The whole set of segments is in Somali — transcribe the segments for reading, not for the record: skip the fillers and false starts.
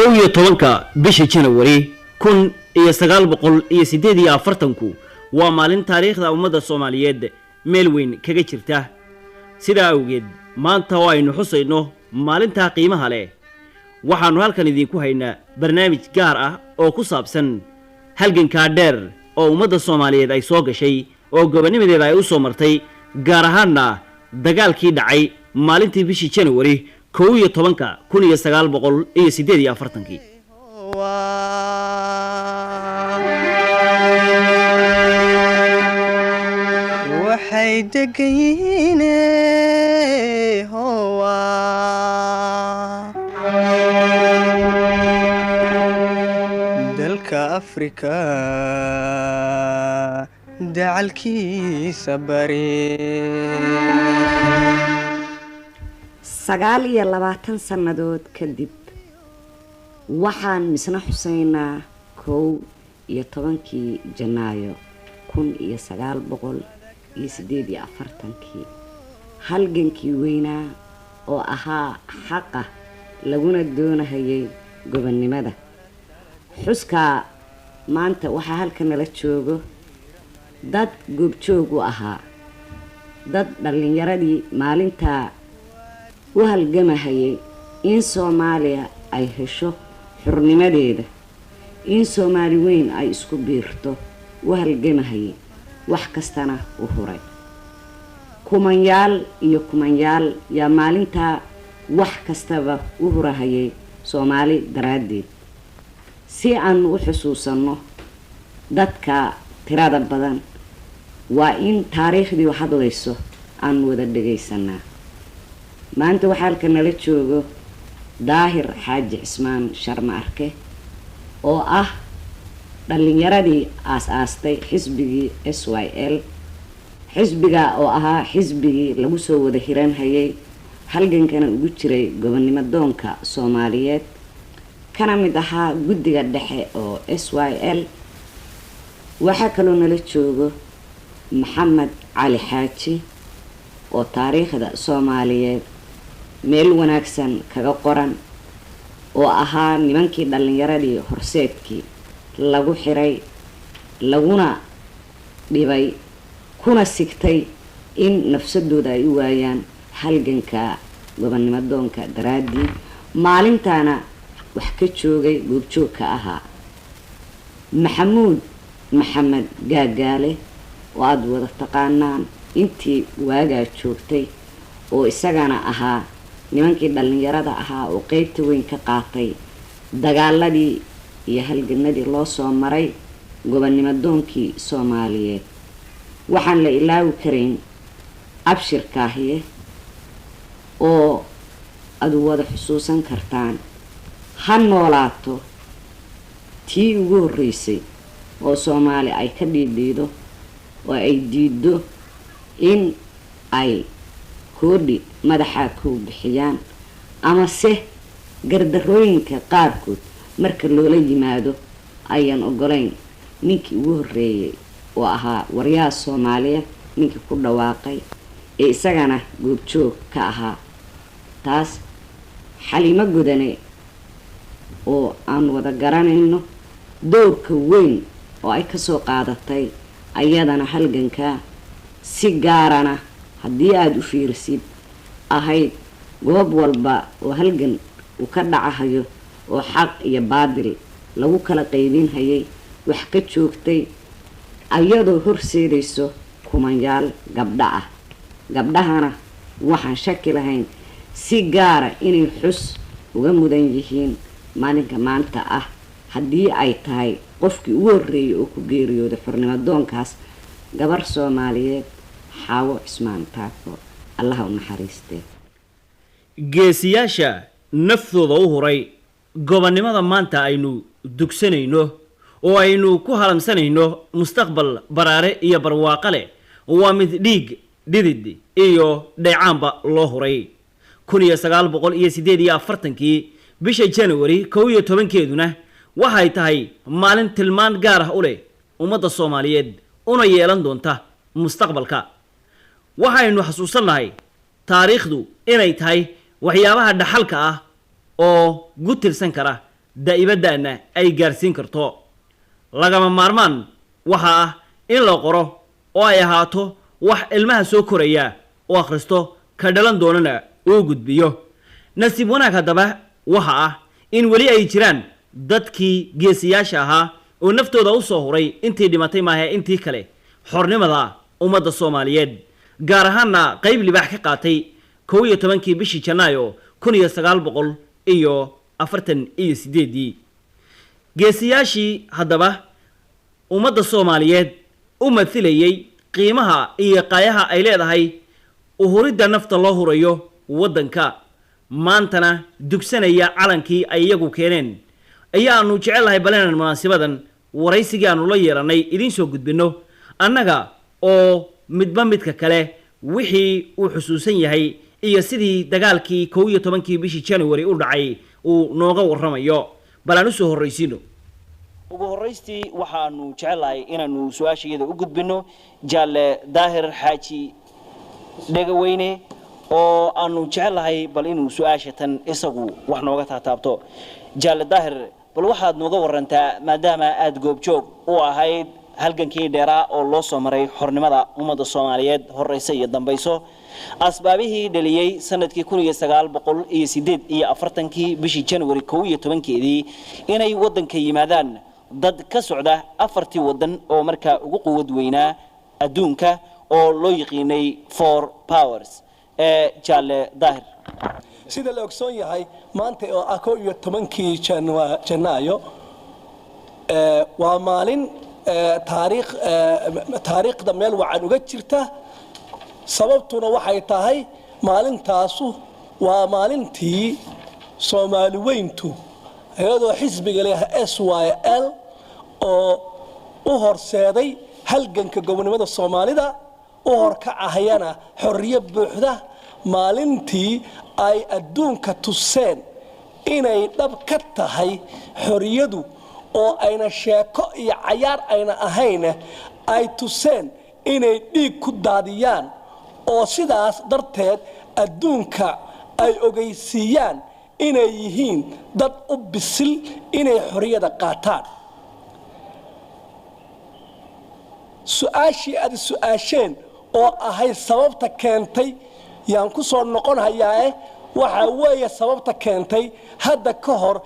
كوية طبنك بيش جنوري كن يستقال بقول يسديدي أفرتنكو ومالين تاريخ ذا أمد الصوماليات ميلوين كجيرته سيدا أوجد ما أنت واين حسينه مالين تقيمها له waxaanu halkan idinku haynaa barnaamij gaar ah oo ku saabsan halgan ka dheer oo ummadda Soomaaliyeed ay soo gashay oo gobonnimadeeda ay u soo martay gaar ahaanna dagaalkii dhacay maalintii bishii January 1948 waxay degayiin dalka Afrika dacalkiisa bari 29 sannadood kadib waxaan misna xuseynaa 11 Janaayo 1948 halgankii weynaa oo ahaa xaqa laguna doonahayay gobonnimada xuska maanta waxa halkan nala joogo dad goobjoog u ahaa dad dhalinyaradii maalinta u halgamahayay in Soomaaliya ay hesho xurnimadeeda in Soomaali weyn ay isku biirto u halgamahayay wax kastana u huray kumanyaal yaa maalinta wax kastaba u hurahayay Soomaali daraadeed si aan u xusuusano dadka tirada badan waa in taariikhdii wax hadlayso aan wada dhageysanaa maanta waxa halkan nala joogo Daahir Xaaji Cismaan Sharma Arke oo ah dhalinyaradii aastay xisbigii SYL xisbiga oo ahaa xisbigii lagu soo wada hiran hayay halgankana ugu jiray gobonnimo doonka Soomaaliyeed kana mid ahaa guddiga dhexe oo SYL waxa kaloo nala joogo Maxamed Cali Xaaji oo taariikhda Soomaaliyeed meel wanaagsan kaga qoran oo ahaa nimankii dhalinyaradii horseedkii lagu xiray laguna dhibay kuna sigtay in nafsadooda ay u waayaan halganka gobonnimo doonka daraadii maalintaana wax ka joogay goobjoog ka ahaa Maxamed Gaagaale oo aad wada taqaanaan intii waagaa joogtay oo isagana ahaa nimankii dhalinyarada ahaa oo qaybta weyn ka qaatay dagaaladii iyo halganadii loo soo maray gobonnimo doonkii Soomaaliyeed waxaan la ilaawi karin Abshir Kaahiye oo aad wada xusuusan kartaan ha noolaato tii ugu horeysay oo Soomaali ay ka dhiidhiido oo ay diido in ay koodhi madaxa ku bixiyaan ama se gardarooyinka qaarkood marka loola yimaado ayaan ogolayn ninkii ugu horeeyay oo ahaa waryaha Soomaaliya ninkii ku dhawaaqay ee isagana goobjoog ka ahaa taas Xaliimo Godane oo aan wada garanayno doorka weyn oo ay ka soo qaadatay ayadana halganka si gaarana haddii aad u fiirsid ahayd goob walba oo halgan uu ka dhacayo oo xaq iyo baadil lagu kala qaybin hayay wax ka joogtay ayadoo horseedayso kumanyaal gabdha ah gabdhahana waxaan shaki lahayn si gaara inay xus uga mudan yihiin maalinka maanta ah haddii ay tahay qofkii ugu horeeyay oo ku geeriyooday xurnimo doonkaas gabar Soomaaliyeed Xaawo Cismaan Taako Allah u naxariistee geesiyaasha naftooda u huray gobonnimada maanta aynu dugsanayno oo aynu ku halamsanayno mustaqbal baraare iyo barwaaqo leh waa mid dhiig dhidid iyo dheecaanba loo huray 1948 bisha January 11keeduna waxay tahay maalin tilmaan gaar ah u leh ummadda Soomaaliyeed una yeelan doonta mustaqbalka waxaynu xasuusanahay taariikhdu inay tahay waxyaabaha dhaxalka ah oo gutilsan kara daa'ibaddaana ay gaarsiin karto lagama maarmaan waxa ah in la qoro oo ay ahaato wax ilmaha soo koraya oo akhristo ka dhalan doonana uu gudbiyo nasiib wanaag haddaba waxa ah in weli ay jiraan dadkii geesiyaasha ahaa oo naftooda u soo huray intii dhimatay maahe intii kale xornimada ummadda Soomaaliyeed gaar ahaanna qayb libaax ka qaatay 11kii bishii Janaayo 1948 geesiyaashii haddaba ummadda Soomaaliyeed u mathilayay qiimaha iyo qaayaha ay leedahay uhuridda nafta loo hurayo waddanka maantana dugsanaya calankii ay iyagu keeneen ayaanu jecelahay baleenan munaasibadan waraysigii aanu la yeelanay idin soo gudbino annaga oo midba midka kale wixii uu xusuusan yahay iyo sidii dagaalkii 11kii bishii January u dhacay uu nooga warramayo balaan u soo horreysiino ugu horreystii waxaanu jecelahay inaanu su'aasheeda u gudbino Jaalle Daahir Xaaji Dhagaweyne oo aanu jecelahay bal inuu su'aashatan isagu wax nooga taataabto Jaalle Daahir bal waxaad nooga warantaa maadaama aad goobjoog u ahayd halgankii dheeraa oo loo soo maray xornimada ummadda Soomaaliyeed horeysa iyo dambayso asbaabihii dhaliyay sanadkii 1948kii bishii January 11keedii inay waddanka yimaadaan dad ka socda afartii waddan oo markaa ugu quwad weynaa adduunka oo loo yiqiinay four powers Jaalle Daahir sida la ogsoon yahay maanta oo 11kii Janaayo waa maalin taariikhda meel wacan uga jirta sababtuna waxay tahay maalintaasu waa maalintii Soomaali weyntu iyadoo xisbiga leh SYL oo u horseeday halganka gobonimada Soomaalida oo horkacayana xorriyad buuxda maalintii ay adduunka tuseen inay dhab ka tahay xorriyadu oo ayna sheeko iyo cayaar ayna ahayn ay tuseen inay dhiig ku daadiyaan oo sidaas darteed adduunka ay ogeysiiyaan inay yihiin dad u bisil inay xorriyada qaataan su'aashii aad su'aasheen oo ahay sababta keentay yaan ku soo noqonayaa waxa weeye sababta keentay hadda ka hor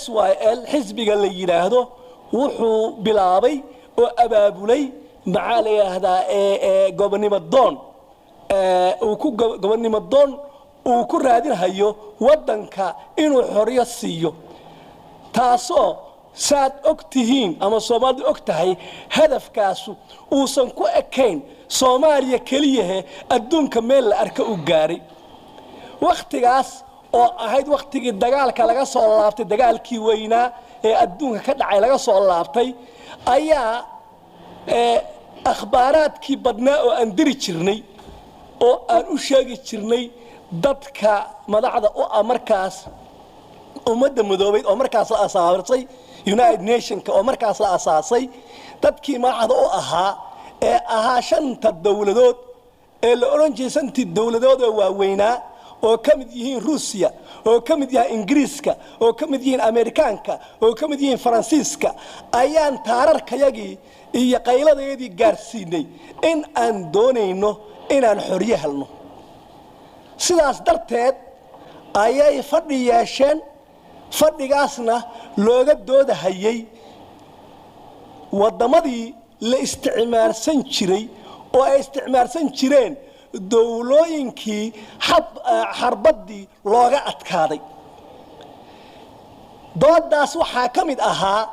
SYL xisbiga la yiraahdo wuxuu bilaabay oo abaabulay maxaa la yiraahdaa gobonimo doon gobonimo doon uu ku raadinayo waddanka inuu xorriyo siiyo taasoo saad ogtihiin ama Soomaalidu ogtahay hadafkaasu uusan ku ekayn Soomaaliya kaliya adduunka meel la arka u gaaray waqtigaas oo ahayd waqtigii dagaalka laga soo laabtay dagaalkii weynaa ee adduunka ka dhacay laga soo laabtay ayaa akhbaaraadkii badnaa oo aan diri jirnay oo aan u sheegi jirnay dadka madaxda u markaas ummadda madoobeed oo markaas la asaasay United Nations oo markaas la asaasay dadkii madaxda u ahaa ee ahaa shanta dawladood ee la oran jiray shantii dawladood oo waaweynaa oo ka mid yihiin Ruusiya oo ka mid yahay Ingiriiska oo ka mid yihiin Ameerikaanka oo ka mid yihiin Faransiiska ayaan taararkayagii iyo qayladeedii gaarsiinay in aan doonayno inaan xorriye helno sidaas darteed ayay fadhi yeesheen fadhigaasna looga doodahayay wadamadii la isticmaalsan jiray oo ay isticmaalsan jireen dawlooyinkii xarbadii looga adkaaday doodaas waxaa ka mid ahaa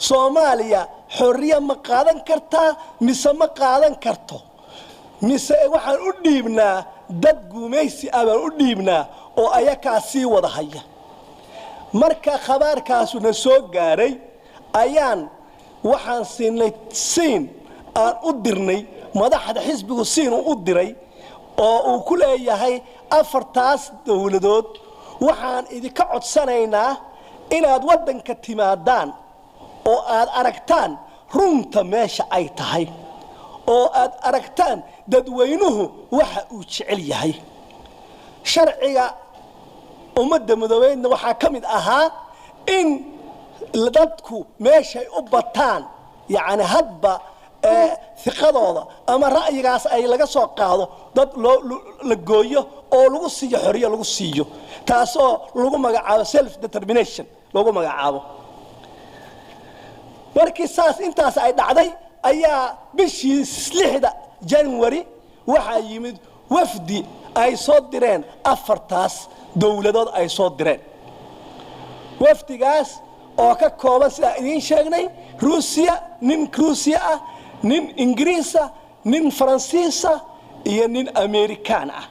Soomaaliya xorriye ma qaadan kartaa mise ma qaadan karto mise waxaan u dhiibnaa dad guumaysi abaan u dhiibnaa oo ayakaa sii wada haya marka khabaarkaasu na soo gaaray ayaan waxaan siinay siin aan u dirnay madaxda xisbigu siin u diray oo uu ku leeyahay afartaas dawladood waxaan idinka codsanaynaa inaad waddanka timaadaan oo aad aragtaan runta meesha ay tahay oo aad aragtaan dadweynuhu waxa uu jecel yahay sharciga ummadda madoobeedna waxaa ka mid ahaa in dadku meeshay u bataan yani hadba ثقadooda ama ra'yigaas ay laga soo qaado dad la gooyo oo lagu siiyo xoriyo lagu siiyo taasoo lagu magacaabo self determination lagu magacaabo markii saas intaas ay dhacday ayaa bishii 6 January waxa yimid wafdi ay soo direen afartaas dawladood ay soo direen wafdigaas oo ka kooban sida idin sheegnay Ruusiya nin Ruusiya ah nin Ingiriisa nin Faransiisa iyo nin Amerikaan ah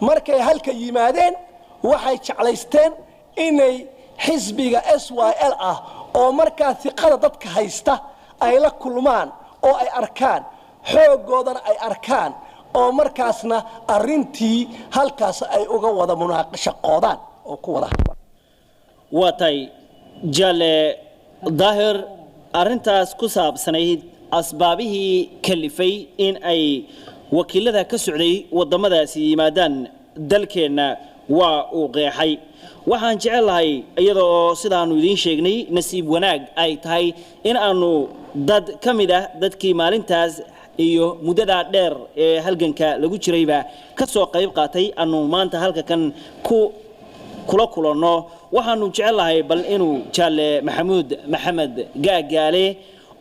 markay halka yimaadeen waxay jeclaysteen inay xisbiga SYL ah oo markaa thiqada dadka haysta ay la kulmaan oo ay arkaan xoogoodana ay arkaan oo markaasna arintii halkaas ay uga wada munaaqasho qoodaan oo ku wada watay jale daahir arintaas ku saabsanayd asbaabihii kalifay in ay wakiilada ka socday wadamadaasi yimaadaan dalkeena waa uu qeexay waxaan jecelahay iyadoo sidaanu idin sheegnay nasiib wanaag ay tahay in aanu dad kamid ah dadkii maalintaas iyo muddada dheer ee halganka lagu jirayba ka soo qayb qaatay aanu maanta halka kan kula kulanno waxaanu jecelahay bal inuu Jaale Maxamed Gaagaale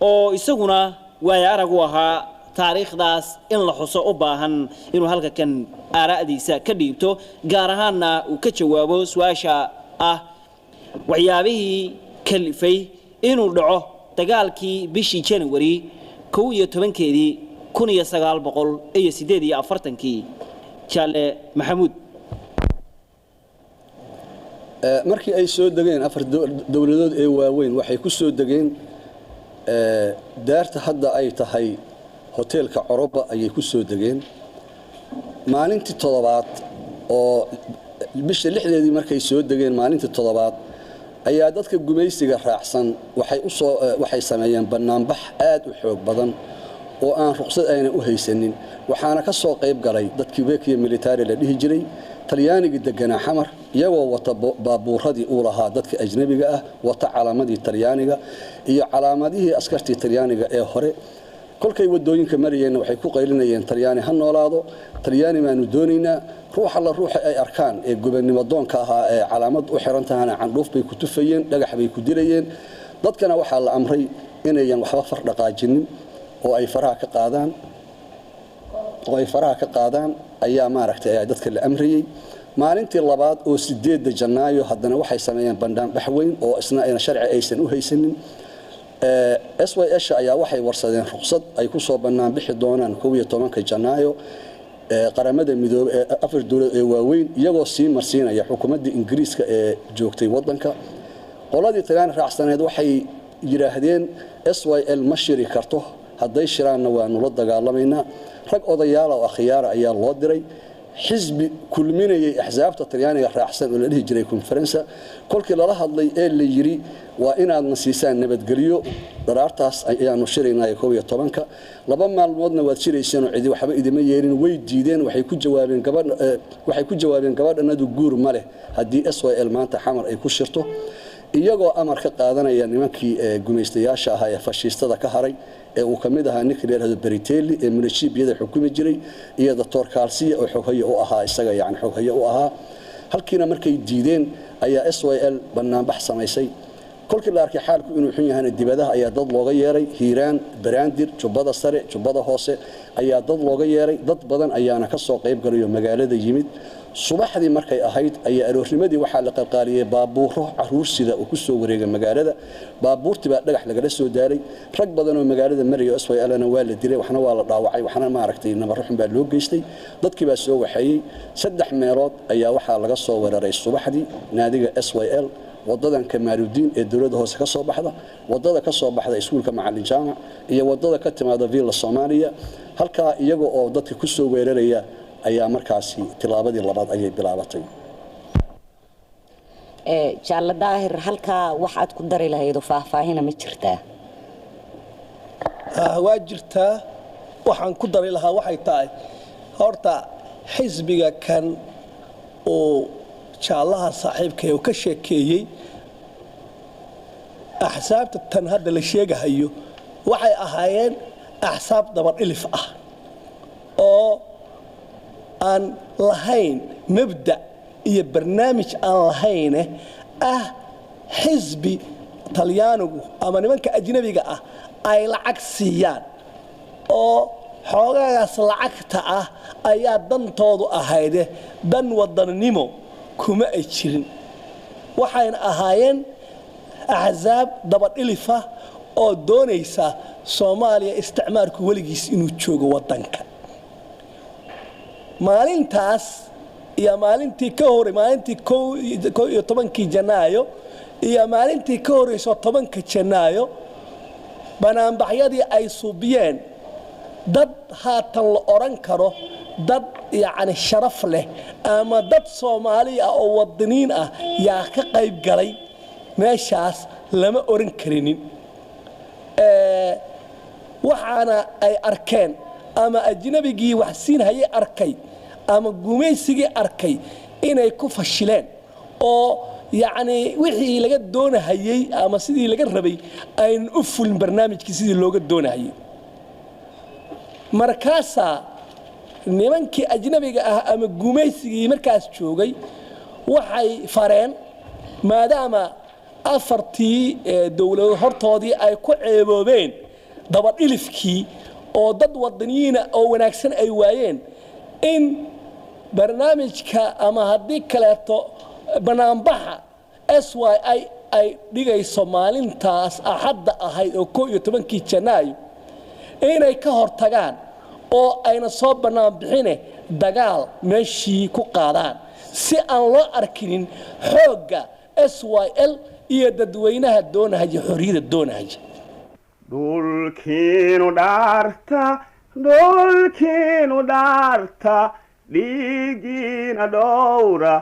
oo isaguna way arag u ahaa taariikhdaas in la xuso u baahan inuu halka kan aaraadiisa ka dhiibto gaar ahaanna uu ka jawaabo su'aasha ah waxyaabihii kalifay inuu dhaco dagaalkii bishii January 11keedii 1948 Jaale Maxamuud markii ay soo dageen afar dawladood ee waaweyn waxay ku soo dageen daarta hadda ay tahay hoteelka Europa ayay ku soo dageen maalintii toddobaad oo bisha 6deedii markay soo dageen maalintii toddobaad ayaa dadka gumaysiga raacsan waxay sameeyeen banaanbax aad u xoog badan oo aan ruqsad ayna u haysanin waxaana ka soo qayb galay dadkii weekiye military la dhihi jiray talyaaniga deganaa xamar iyagoo wata baabuuradii uu lahaa dadka ajnabiga ah wata calaamadii talyaaniga iyo calaamadihii askartii talyaaniga ee hore kolkay wadooyinka marayeen waxay ku qaylinayeen talyaani ha noolaado talyaani maanu doonaynaa ruuxa la ruuxa ay arkaan ee gobernimo doonka ahaa ee calaamad u xiran tahana candhuuf bay ku tufayeen dhagax bay ku dilayeen dadkana waxaa la amray inayan waxba far dhaqaajinin oo ay faraha ka qaadaan ayaa maaragtay dadka la amriyay maalintii labaad oo 8 Janaayo haddana waxay sameeyeen banaanbax weyn oo isna ayna sharci aysan u haysanin SYL ayaa waxay warsadeen ruqsad ay ku soo banaanbixi doonaan 11 Janaayo qaramada midoobay afar dawlad ee waaweyn iyagoo sii marsiinaya xukuumadda Ingiriiska ee joogtay wadanka qoladii Talyaani raacsaneed waxay yiraahdeen SYL ma shiri karto hadday shiraanna waanu la dagaalamayna rag odayaal oo akhyaar ayaa loo diray xisbi kulminayay axsaabta Talyaaniga raacsan oo la dhihi jiray conference kolkii lala hadlay ee la yiri waa inaad nasiisaan nabadgeliyo daraartaas ayaanu shiraynaa 11ka laba maalmoodna waad shirayseen oo cidi waxba idima yeelin way diideen waxay ku jawaabeen gabadhanadu guur ma leh hadii SYL maanta xamar ay ku shirto iyagoo amar ka qaadanaya nimankii gumaystayaasha ahaa ee fashiistada ka haray ee uu kamid ahaa ninkii leeyahay Beritelli ee munashibiyada xukumi jiray iyo Dr. Kalsiya oo xoghaye u ahaa isaga yani xoghaye u ahaa halkiina markay diideen ayaa SYL banaanbax samaysay kolkii la arkay xaalku inuu xun yahay dibadaha ayaa dad looga yeeray Hiiraan Baraandir Jubbada Sare Jubbada Hoose ayaa dad looga yeeray dad badan ayaana ka soo qayb galay magaalada yimid subaxdii markay ahayd ayaa aroornimadii waxa la qalqaaliyay baabuuro caruur sida uu ku soo wareegay magaalada baabuurtii baa dhagax laga soo daaray rag badan oo magaalada mariyo SYL-na waa la dilay waxna waa la dhaawacay waxna ma aragtay nabar xun baa loo geystay dadkii baa soo waxayay 3 meelood ayaa waxa laga soo weeraray subaxdii naadiga SYL wadadan Kamaaludiin ee dawladda hoose ka soo baxda wadada ka soo baxda iskuulka Macallin Jaamac iyo wadada ka timaada Villa Soomaaliya halka iyaga oo dadka ku soo weeraraya ayaa markaasi tilaabadii labaad ayay bilaabatay Jaale Daahir halka waxaad ku dari lahayd faahfaahin ma jirtaa waa jirtaa waxaan ku dari lahaa waxay tahay horta xisbiga kan oo jaalaha saaxiibkay oo ka sheekeeyay axsaabta tan hadda la sheegahayo waxay ahaayeen axsaab dabadhilif ah oo aan lahayn mabda iyo barnaamij aan lahayne ah xisbi talyaanigu ama nimanka ajnabiga ah ay lacag siiyaan oo xoogagaas lacagta ah ayaa dantoodu ahayde dan wadannimo kuma ay jirin waxayna ahaayeen axsaab dabadhilifa oo doonaysa Soomaaliya isticmaalku weligiis inuu joogo wadanka maalintaas iyo maalintii ka hor maalintii 11 Janaayo iyo maalintii ka horeyso 10 Janaayo banaanbaxyadii ay suubiyeen dad haatan la oran karo dad yaani sharaf leh ama dad Soomaali ah oo wadaniin ah yaa ka qayb galay meeshaas lama oran karinin waxaana ay arkeen ama ajnabigii wax siin hayay arkay ama gumaysigii arkay inay ku fashileen oo yaani wixii laga doonayay ama sidii laga rabay ay u fulin barnaamijkii sidii looga doonayay markaasa nimankii ajnabiga ah ama gumaysigii markaas joogay waxay fareen maadaama afartii dawlad hortoodii ay ku ceeboobeen dabadhilifkii oo dad wadaniina oo wanaagsan ay waayeen in barnaamijka ama haddii kaleeto banaanbaxa SYI ay dhigayso maalintaas axadda ahayd oo 11 Janaayo inay ka hortagaan oo ayna soo banaan bixine dagaal meeshii ku qaadaan si aan loo arkinin xoogga SYL iyo dadweynaha doonaya xorriyada doonaya dhulkiinu dhaarta dhiigiina dhowra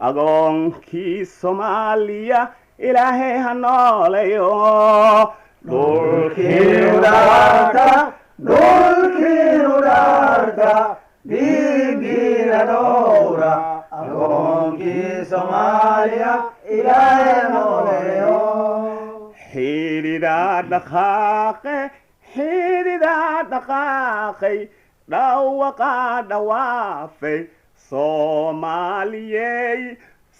agoonkii Soomaaliya ilaahay ha nooleeyo dhulkiinu dhaarta dhiigiina dhowra agoonkii Soomaaliya ilaahay ha nooleeyo xidida dhaqaaqay dhawaqa dhawaafay Soomaaliyey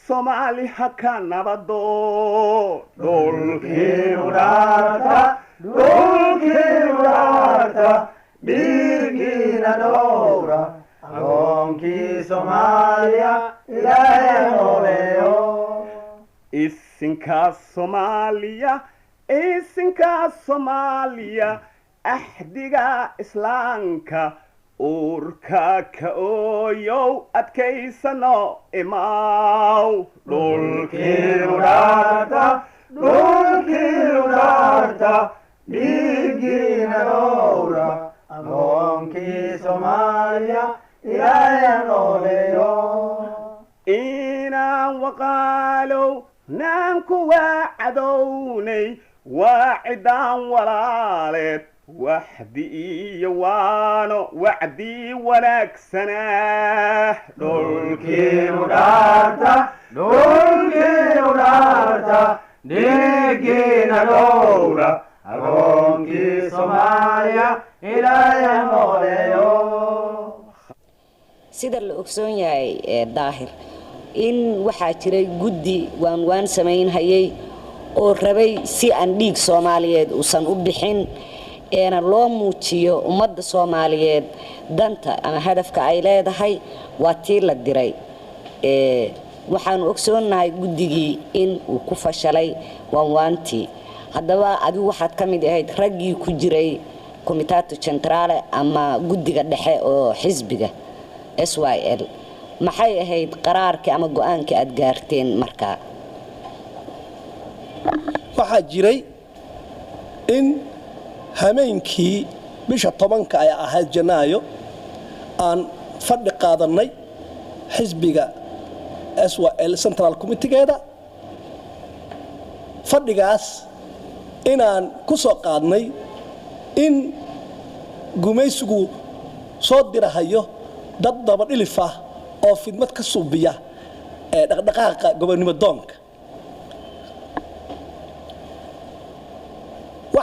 Soomaali ha ka nabado dhulkiinu dhaarta dhiigiina dhowra agoonkii Soomaaliya ilaahay ha nooleeyo isinka Soomaaliya ahdiga islaamka urka ka ooyow adkaysano imaaw dhulkiinu dhaarta dhiigiina dhowra agoonkii Soomaaliya ilaahay ha nooleeyo inaan waqaalow naan ku waacadownay waacidaan walaaleed waxdi iyo waano wacdii wanaagsanaa dhulkiinu dhaarta dhiigiina dhowra agoonkii Soomaaliya ilaahay ha nooleeyo sida la ogsoon yahay daahir in waxaa jiray guddi waan samaynayay oo rabay si aan dhiig Soomaaliyeed uusan u bixin eena loo muujiyo ummadda Soomaaliyeed danta ama hadafka ay leedahay waa tii la diray waxaan ogsoonahay guddigii in uu ku fashalay waantii haddaba adigu waxaad ka mid ahayd raggii ku jiray Comitato Centrale ama guddiga dhexe oo xisbiga SYL maxay ahayd qaraarkii ama go'aankii aad gaarteen markaa waxaa jiray in hameenkii bisha 10 ay ahayd Janaayo aan fadhi qaadanay xisbiga SYL Central Committee-geeda fadhigaas inaan ku soo qaadnay in gumaysigu soo dirahayo dad dabadhilif ah oo fidmad ka suubiya dhaqdhaqaaqa gobonimo doonka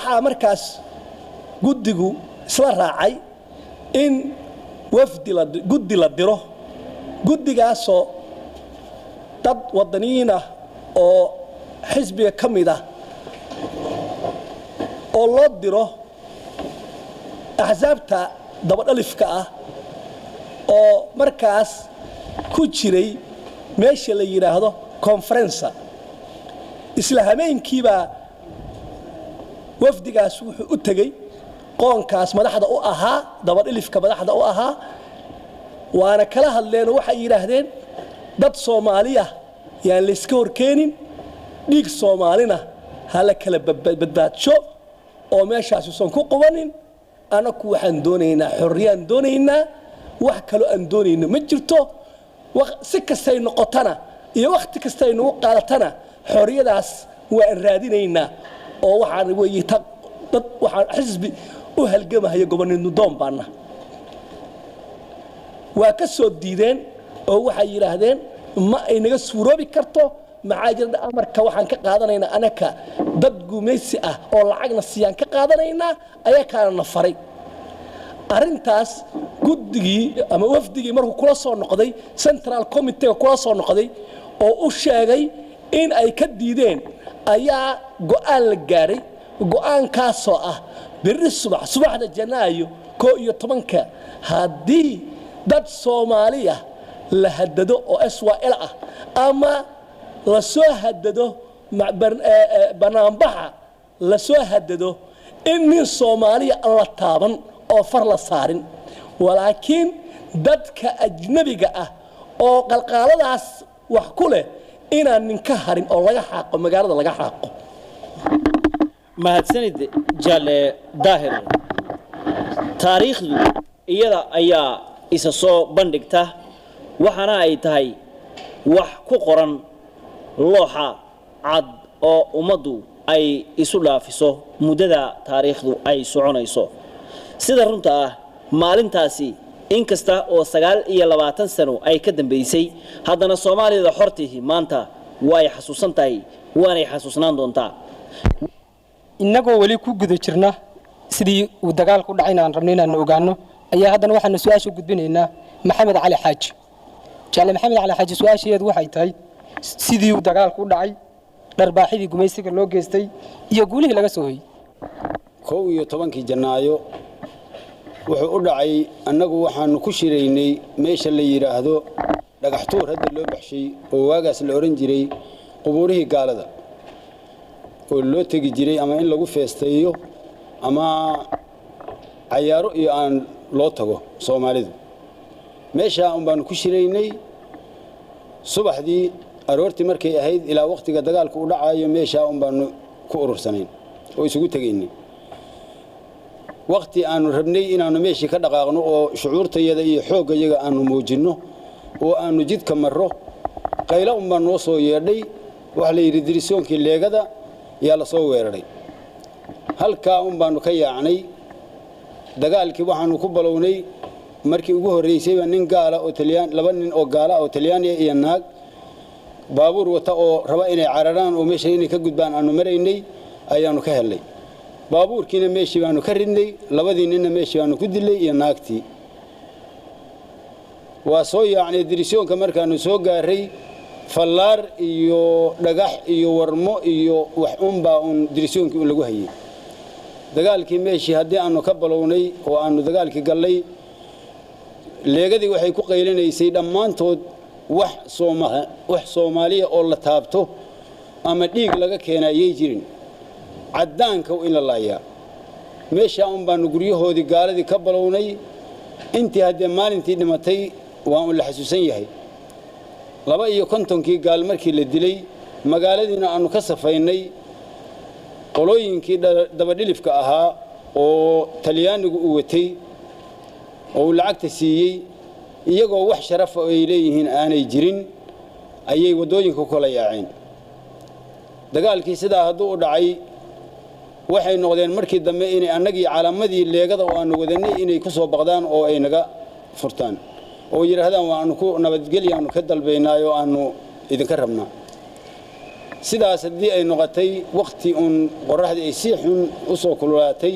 waxaa markaas guddigu isla raacay in guddi la diro guddigaasoo dad wadaniyiin ah oo xisbiga ka mid ah oo loo diro axsaabta dabadhalifka ah oo markaas ku jiray meesha la yidhaahdo conferensa isla habeenkiibaa wafdigaas wuxuu u tegey qoonkaas madaxda u ahaa dabadhilifka madaxda u ahaa waana kala hadleenoo waxay yidhaahdeen dad Soomaaliya yaan la iska horkeenin dhiig Soomaalina ha la kala badbaadsho oo meeshaas uusan ku qabanin anaku waxaan doonaynaa xorriyaan doonaynaa wax kale aan doonayno ma jirto si kastay noqotana iyo waqti kastay nagu qaadatana xorriyadaas waan raadinaynaa oo waxaan weeyii dad waxaan xisbi u halgamaya gobonimo doon baana waa ka soo diideen oo waxay yiraahdeen ma ay naga suuroobi karto maxaa jirta amarka waxaan ka qaadanaynaa anaka dad gumaysi ah oo lacagna siyaan ka qaadanaynaa ayaa kaana faray arintaas guddigii ama wafdigii markuu kula soo noqday central committee kula soo noqday oo u sheegay in ay ka diideen ayaa go'aan la gaaray go'aankaasoo ah berri subaxda Janaayo 11 haddii dad Soomaaliya la haddado oo SYL ah ama la soo haddado banaanbaxa la soo haddado in min Soomaaliya la taaban oo far la saarin walaakiin dadka ajnabiga ah oo qalqaaladaas wax ku leh inaan ninka harin oo laga xaaqo magaalada laga xaaqo mahadsanid Jale Daahir taariikhdu iyada ayaa isa soo bandhigta waxana ay tahay wax ku qoran looxa cad oo ummadu ay isu dhaafiso muddada taariikhdu ay soconayso sida runta ah maalintaasi inkasta oo 29 sano ay ka dambeysay haddana Soomaalida xortihi maanta way xasuusan tahay waanay xasuusnaan doontaa inagoo wali ku guda jirna sidii uu dagaalku dhacay inaan rabnay inaan ogaano ayaa haddana waxaan su'aasha gudbinaynaa Maxamed Cali Xaaji Jale Maxamed Cali Xaaji su'aasheedu waxay tahay sidii uu dagaalku dhacay dharbaaxidii gumaysiga loo geystay iyo guulihii laga soo hoyay 11 Janaayo wuxuu u dhacay annagu waxaanu ku shiraynay meesha la yiraahdo dhagax tuur hadda loo baxshay oo waagaas la oran jiray qubuurihii gaalada oo loo tagi jiray ama in lagu feesteeyo ama cayaaro iyo aan loo tago Soomaalidu meesha baanu ku shiraynay subaxdii aroortii markay ahayd ilaa waqtiga dagaalku u dhacayo meesha baanu ku urursanayn oo isugu tageynay waqti aanu rabnay inaanu meeshii ka dhaqaaqno oo shucuurtayada iyo xooggayaga aanu muujinno oo aanu jidka marro qaylo baan noo soo yeedhay waxa la yiri dirisoonkii leegada yaa la soo weeraray halka baanu ka yaacnay dagaalkii waxaanu ku balownay markii ugu horeysay nin gaala oo Taliyaan laba nin oo gaala oo Taliyaan iyo naag baabuur wata oo raba inay cararaan oo meesha inay ka gudbaan aanu maraynay ayaanu ka helay baabuurkiina meeshii baanu ka ridnay labadii ninna meeshii baanu ku dilay iyo naagtii waa soo yaacnay dirisoonka markaanu soo gaaray fallaar iyo dhagax iyo warmo iyo wax baa dirisoonkii lagu hayay dagaalkii meeshii haddii aanu ka balownay oo aanu dagaalkii gallay leegadii waxay ku qaylinaysay dhammaantood wax Soomaaliya oo la taabto ama dhiig laga keenayay jirin caddaanka in la laayaa meesha baanu guryahoodii gaaladii ka balownay intii haddii maalintii dhimatay waa la xasuusan yahay 52 gaal markii la dilay magaaladiina aanu ka safaynay qolooyinkii dabadhilifka ahaa oo Talyaanigu u watay oo lacagta siiyay iyagoo wax sharaf ay leeyihiin aanay jirin ayay wadooyinka kala yaaceen dagaalkii sidaa hadduu u dhacay waxay noqdeen markii dambe inay annagii calaamadii leegada oo aanu wadanay inay ku soo baqdaan oo ay naga furtaan oo yiraahdaan waanu ku nabadgelyaanu ka dalbaynaayo aanu idinka rabnaa sidaas haddii ay noqotay waqti uun qorraxdii ay si xun u soo kululaatay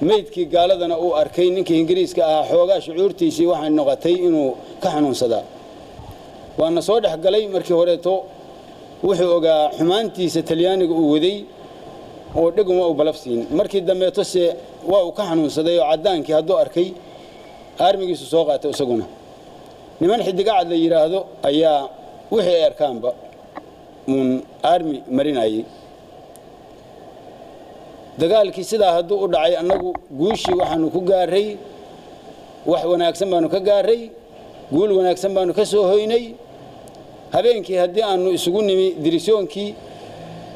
meydkii gaaladana uu arkay ninkii ingiriiska ahaa xoogaa shucuurtiisii waxay noqotay inuu ka xanuunsadaa waana soo dhex galay markii horeeto wuxuu ogaa xumaantiisa talyaaniga uu waday oo dhiguma u balafsiin markii dambeeto se waa uu ka xanuunsaday oo caddaankii hadduu arkay aarmigiisu soo qaatay isaguna niman xidiga cad la yidhaahdo ayaa wixii ay arkaanba uun aarmi marinayay dagaalkii sidaa hadduu u dhacay annagu guushii waxaanu ku gaaray wax wanaagsan baanu ka gaaray guul wanaagsan baanu ka soo hoynay habeenkii haddii aanu isugu nimi dirisoonkii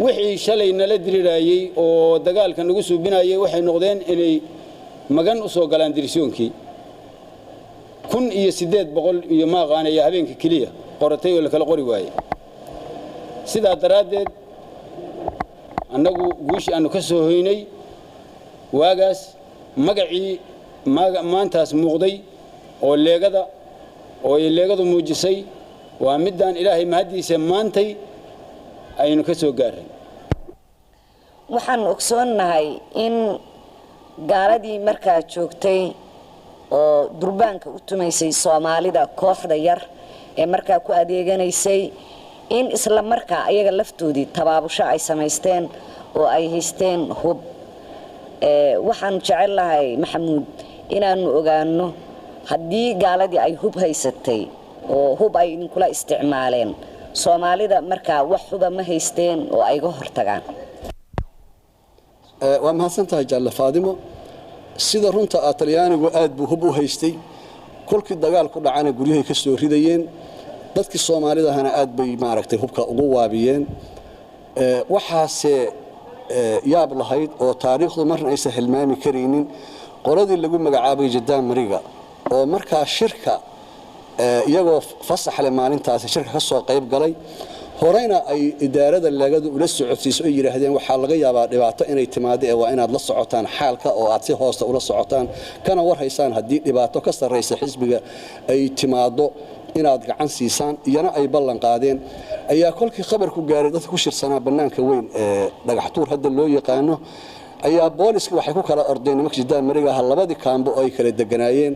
wixii shalay nala dirirayay oo dagaalka nagu suubinayay waxay noqdeen inay magan u soo galaan dirisoonkii 1800 iyo ma qaanaya habeenkii kaliya qoratay oo la kala qori waayay sidaa daraaddeed annagu guushii aanu ka soo hoynay waagaas magacii maantaas muuqday oo leegadu muujisay waa midaan ilaahay mahadiisa maantay aynu ka soo gaaray waxaan ogsoonnahay in gaaladii markaa joogtay oo durbaanka u tumaysay Soomaalida kooxda yar ee markaa ku adeeganaysay in isla markaa ayaga laftoodii tabaabusho ay samaysteen oo ay haysteen hub waxaan jecelahay maxamuud inaanu ogaano haddii gaaladii ay hub haysatay oo hub ay idinkula isticmaaleen Soomaalida markaa wax huba ma haysteen oo ay ga hortagaan waa mahadsantahay Jaalle Faadimo sida runta Talyaanigu aad buu hub u haystay kulkii dagaalku dhacana guryahay ka soo ridayeen dadkii Soomaalidahana aad bay maaragtay hubka ugu waabiyeen waxaase yaab lahayd oo taariikhdu marna aysan hilmaami kareynin qoladii lagu magacaabay Jadaan Mariga oo markaa shirka iyagoo fasax leh maalintaas shirka ka soo qayb galay horeyna ay idaarada leegadu ula socodsiiso ay yiraahdeen waxa laga yaabaa dhibaato inay timaado ee waa inaad la socotaan xaalka oo aad si hoosta ula socotaan kana war haysaan haddii dhibaato ka sarreysa xisbiga ay timaado inaad gacan siisaan iyana ay ballan qaadeen ayaa kolkii khabarku gaaray dadka ku shirsanaa banaanka weyn ee dhagax tuur hadda loo yaqaano ayaa booliska waxay ku kala ordeen nimanka Jadaan Mariga labadii kaambo oo ay kala deganaayeen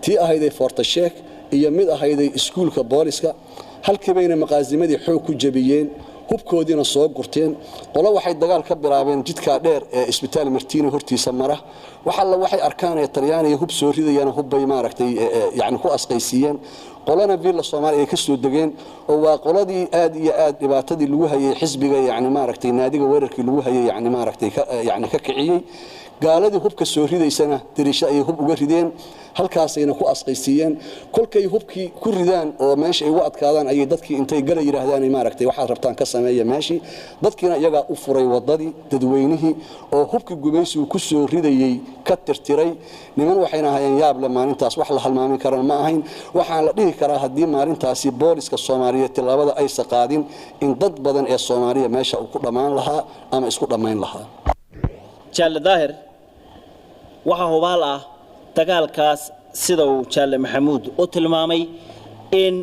tii ahayday Forta Sheek iyo mid ahayday iskuulka booliska halkii bayna maqaasimadii xoog ku jabiyeen hubkoodiina soo gurteen qolo waxay dagaal ka bilaabeen jidka dheer ee isbitaal Martiini hortiisa mara waxay arkaan ee Talyaaniga hub soo ridayaan hub bay maaragtay yaani ku asqaysiiyeen qolana Villa Soomaaliya ka soo degeen oo waa qoladii aad iyo aad dhibaatadii lagu hayay xisbiga yaani maaragtay naadiga weerarkii lagu hayay yaani maaragtay yaani ka kiciyay gaaladii hubka soo ridaysana dirisha ay hub uga rideen halkaasayna ku asqaysiiyeen kolkay hubkii ku ridaan oo meesha ay u adkaadaan ay dadkii intay gal yiraahdaan maaragtay waxa rabtaan ka sameeya meeshii dadkiina iyaga u furay wadadii dadweynihii oo hubkii gumaysigu ku soo ridayay ka tirtiray niman waxayna hayeen yaab la maalintaas wax la halmaamin karan ma ahayn waxaan la dhihi karaa haddii maalintaasi booliska Soomaaliyeed tilaabada ay saqaadin in dad badan ee Soomaaliya meesha uu ku dhamaan lahaa ama isku dhamayn lahaa Jaalle Daahir waxa hubaal ah dagaalkaas sida uu Jaalle Maxamuud u tilmaamay in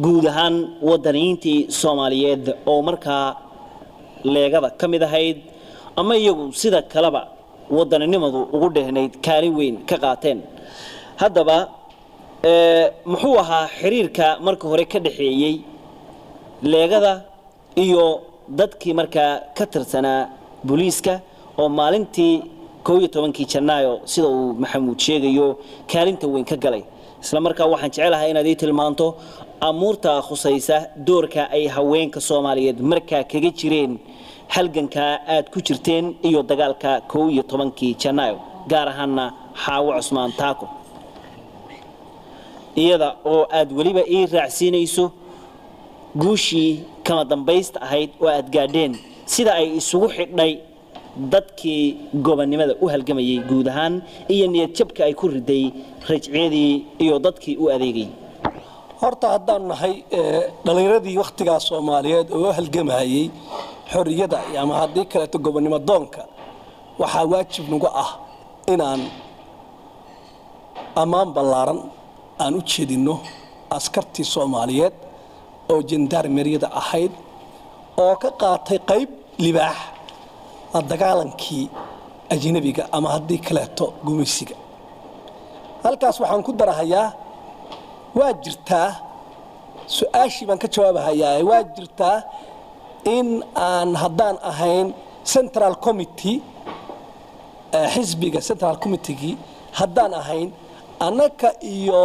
guud ahaan wadaniintii Soomaaliyeed oo markaa leegada kamid ahayd ama iyagu sida kaleba wadaninimadu ugu dhehnayd kaalin weyn ka qaateen haddaba muxuu ahaa xiriirka marka hore ka dhaxeeyay leegada iyo dadkii markaa ka tirsanaa booliiska oo maalintii 12 Janaayo sida uu Maxamuud sheegayo kaalinta weyn ka galay isla markaa waxaan jecelahay inaad ii tilmaanto amuurta khusaysa doorka ay haweenka Soomaaliyeed markaa kaga jireen halganka aad ku jirteen iyo dagaalka 12 Janaayo gaar ahaan Xaawo Cusmaan Taako iyada oo aad waliba ii raacsiinayso guushii kama dambaysta ahayd oo aad gaadheen sida ay isugu xidhay dadkii gobonimada u halgamayay guud ahaan iyo niyad jabka ay ku riday rajceedii iyo dadkii u adeegay horta haddaan nahay dhalinyaradii waqtigaas Soomaaliyeed oo halgamayay xorriyada ama haddii kale gobonimo doonka waxaa waajib nagu ah inaan ammaan ballaaran aan u jeedino askartii Soomaaliyeed oo jandarmeriyada ahayd oo ka qaatay qayb libaax la dagaalankii ajnabiga ama haddii kaleeto gumaysiga halkaas waxaan ku darahayaa waa jirtaa su-aashii baan ka jawaabahayaa waa jirtaa in aan haddaan ahayn central committee xisbiga central committee haddaan ahayn annaka iyo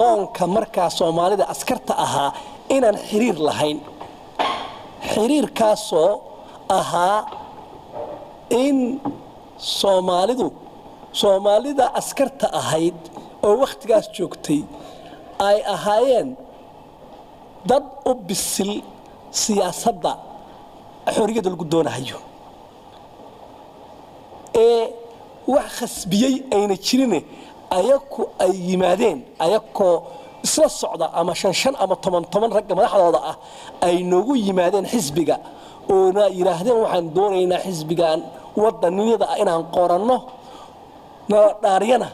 qoonka markaa soomaalida askarta ahaa inaan xiriir lahayn xiriirkaasoo ahaa in soomaalida askarta ahayd oo wakhtigaas joogtay ay ahaayeen dad u bisil siyaasadda xorriyadda lagu doonahayo ee wax khasbiyey ayna jirine ayaku ay yimaadeen ayakoo isla socda ama 5 ama 10 ragga madaxdooda ah ay noogu yimaadeen xisbiga oona yiraahdeen waxaan doonaynaa xisbigan wadaniyada inaan qoranno dhaariyana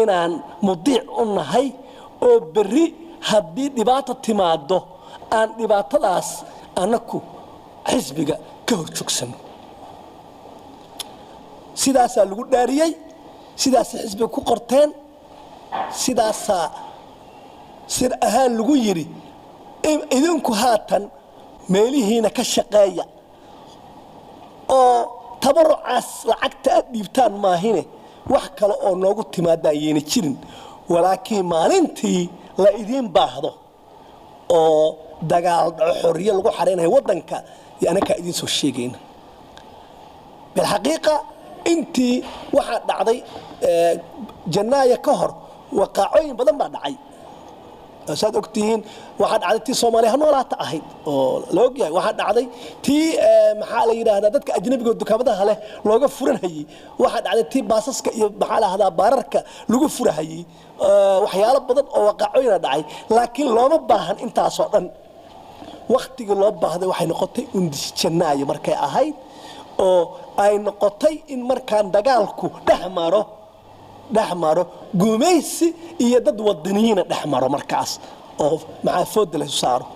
inaan mudiic u nahay oo berri haddii dhibaato timaado aan dhibaatadaas anaku xisbiga ka horjoogsano sidaasaa lagu dhaariyey sidaas xisbiga ku qorteen sidaasaa sir ahaan lagu yiri idinku haatan meelihiina ka shaqeeya oo tabarucaas lacagta aad dhiibtaan maahine wax kale oo noogu timaadaan yeena jirin walaakiin maalintii la idiin baahdo oo dagaal xorriye lagu xareynayo wadanka yaanaka idiin soo sheegayna bilxaqiiqa intii waxa dhacday janaayo ka hor waqaacooyin badan baa dhacay saad ogtihiin waxa dhacday tii Soomaaliya noolaata ahayd oo la ogyahay waxa dhacday tii maxaa la yiraahdaa dadka ajnabiga dukaamadaha leh looga furanayay waxa dhacday tii baasaska iyo maxaa la yiraahdaa baararka lagu furahayay waxyaalo badan oo waqaacooyin dhacay laakiin looma baahan intaas oo dhan waqtiga loo baahday waxay noqotay janaayo markay ahayd oo ay noqotay in markaan dagaalku dhexmaro gumaysi iyo dad wadaniyiin dhexmaro markaas oo maxaafooda la saaro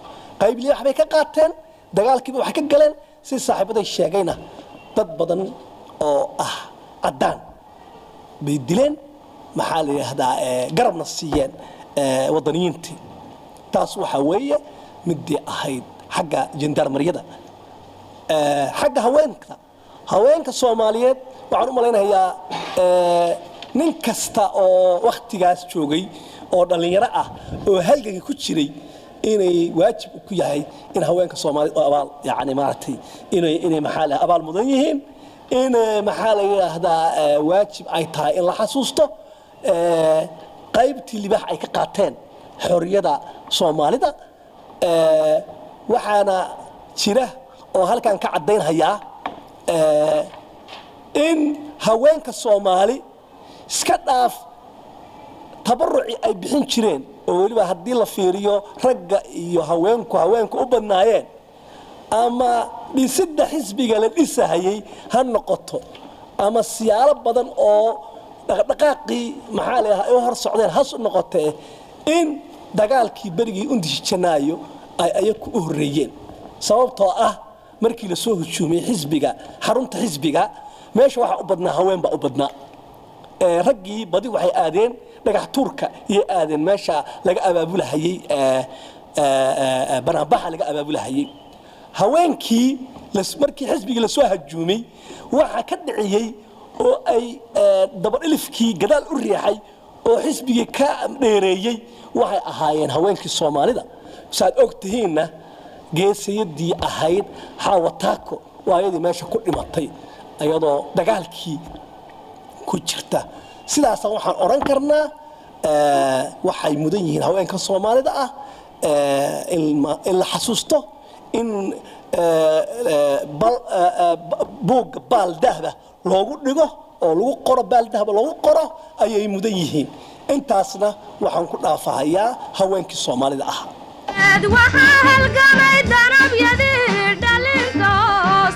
qayb li waxbay ka qaateen dagaalkiiba wax ka galeen si saaxiibaday sheegayna dad badan oo cadaan bay dileen maxaa la yiraahdaa garabna siiyeen wadaniyiintii taas waxa weeye midii ahayd xagga jandarmariyada xagga haweenka Soomaaliyeed waxaan u maleynayaa nin kasta oo waqtigaas joogay oo dhalinyaro ah oo halgan ku jiray inay waajib ku yahay in haweenka Soomaaliyeed oo abaal yaani maartay inay maxaa la abaal mudan yihiin in maxaa la yiraahdaa waajib ay tahay in la xasuusto qaybtii libax ay ka qaateen xorriyada Soomaalida waxaana jira oo halkan ka cadeynaya in haweenka Soomaali iska dhaaf tabaruci ay bixin jireen oo waliba hadii la fiiriyo ragga iyo haweenku u badnaayeen ama dhisida xisbiga la dhisahayay ha noqoto ama siyaalo badan oo dhaqdhaqaaqi maxaa la yiraahdaa hor socdeen has noqotay in dagaalkii berigii undii janaayo ay ayaku u horeeyeen sababtoo ah markii la soo hujuumay xisbiga xarunta xisbiga meesha waxa u badnaa haween baa u badnaa raggii badi waxay aadeen dhagax tuurka iyo aadeen meesha laga abaabulahayay banaanbaxa laga abaabulahayay haweenkii markii xisbiga la soo hajuumay waxa ka dhiciyay oo ay dabadilifkii gadaal u riixay oo xisbigii ka dheereeyay waxay ahaayeen haweenkii Soomaalida saad ogtihiinna geesiyadii ahayd Hawataako waayadii meesha ku dhimatay ayadoo dagaalkii ku jirta sidaas waxaan oran karnaa waxay mudan yihiin haweenka Soomaalida ah in la xasuusto in boog baal dahba loogu dhigo oo lagu qoro baal dahba loogu qoro ayay mudan yihiin intaasna waxaan ku dhaafahayaa haweenkii Soomaalida ah waxaa halgamay danabyadii dhalinta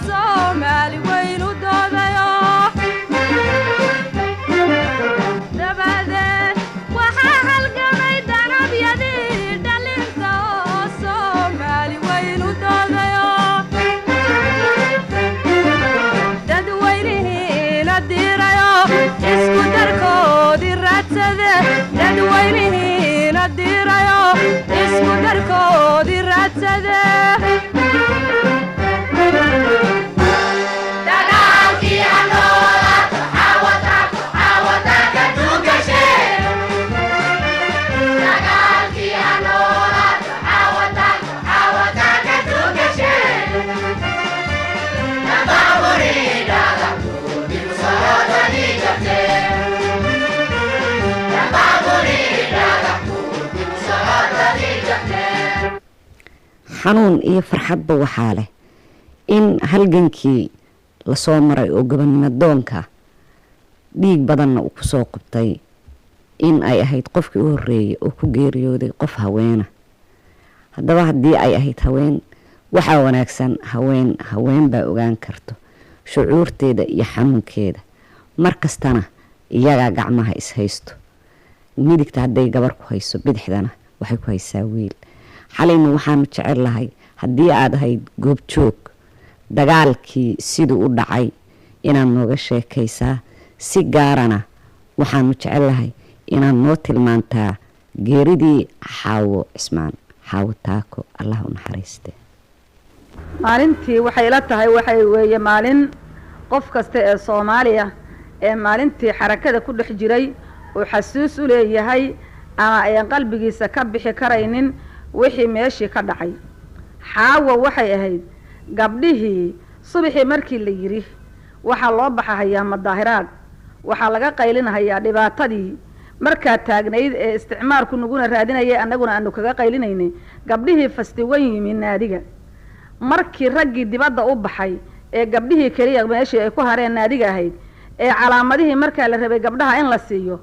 Soomaali waynu doodayo dabadeed waxaa halgamay danabyadii dhalinta Soomaali waynu doodayo laga dirayo isku darkoodii raadsade xanuun iyo farxadba waxaa leh in halgankii lasoo maray oo gobonnimo doonka dhiig badanna uu kusoo qabtay in ay ahayd qofkii u horreeyay oo ku geeriyooday qof haweena. haddaba haddii ay ahayd haween waxaa wanaagsan haween baa ogaan karto shucuurteeda iyo xanuunkeeda mar kastana iyagaa gacmaha is haysto. midigta hadday gabar ku hayso bidixdana waxay ku haysaa wiil. xalayna waxaanu jecel lahay haddii aad ahayd goobjoog dagaalkii siduu u dhacay inaad nooga sheekaysaa si gaarana waxaanu jecel lahay inaad noo tilmaantaa geeridii xaawo cismaan xaawo taako allah u naxariiste. maalintii waxay ila tahay waxay weeye maalin qof kasta ee Soomaaliya ee maalintii xarakada ku dhex jiray oo xasuus u leeyahay ama ay qalbigiisa ka bixi karaynin wixii meeshii ka dhacay. xaawo waxay ahayd gabdhihii subaxii markii la yiri waxa loo baxayaa madaahiraad waxa laga qaylinayaa dhibaatadii markaa taagnayd ee isticmaalku nuguna raadinayay annaguna aanu kaga qaylinaynay gabdhihii fastiwan yimi naadiga markii raggii dibadda u baxay ee gabdhihii kaliya meeshii ay ku hareen naadiga ahayd ee calaamadihii markaa la rabay gabdhaha in la siiyo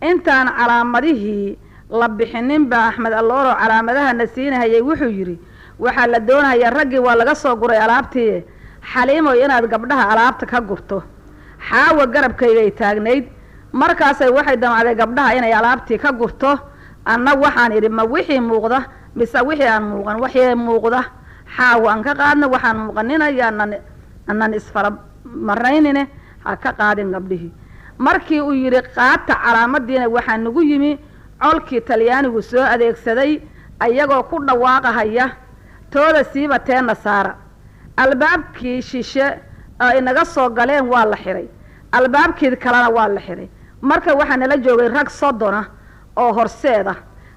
intaan calaamadihii la bixinin ba Axmed Allooro calaamadaha nasiinayay wuxuu yiri waxa la doonayaa raggii waa laga soo guray alaabtii xaliimo inaad gabdhaha alaabta ka gurto. xaawo garabkayga ay taagnayd markaas waxay damacday gabdhaha inay alaabtii ka gurto anna waxaan iri ma wixii muuqda mise wixii aan muuqan wixii muuqda xaawo aan ka qaadna waxaan muuqaninayaa annan isfara maraynine ha ka qaadin gabdhihii. markii uu yiri qaata calaamadiina waxaa nagu yimi colkii Talyaanigu soo adeegsaday ayagoo ku dhawaaqahaya tooda siiba teena saara. albaabkii shishe ay naga soo galeen waa la xiray albaabkii kalena waa la xiray. marka waxaa nala joogay rag sodona oo horseeda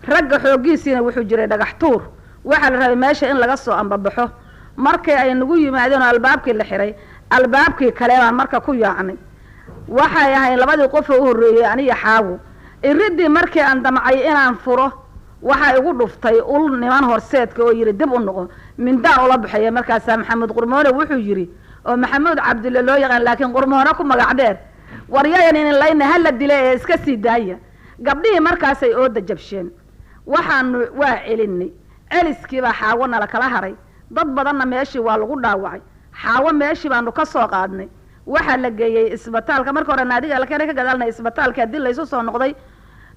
ragga xoogiisina wuxuu jiray dhagax tuur waxa la rabay meesha in laga soo ambabaxo. markii ay nagu yimaadeen albaabkii la xiray albaabkii kale baan marka ku yaacnay. waxay ahayn labadii qof oo horreeyay aniga xaawo iridii markii aan damcay inaan furo waxa igu dhuftay ul niman horseedka oo yiri dib u noqo mindaan ula baxay. markaas Maxamed Qurmoone wuxuu yiri oo Maxamed Cabdulle loo yaqaan laakiin Qurmoone ku magac dheer waryayan in layna hal dilay iska sii daaya. gabdhihii markaas ay oo dajabsheen waxaan waa celinay celiskii baa xaawona la kala haray dad badanna meeshii waa lagu dhaawacay. xaawo meeshii baanu ka soo qaadnay waxa la geeyay isbitaalka markii hore naadiga la keenay ka gadaalnay isbitaalka dil laysu soo noqday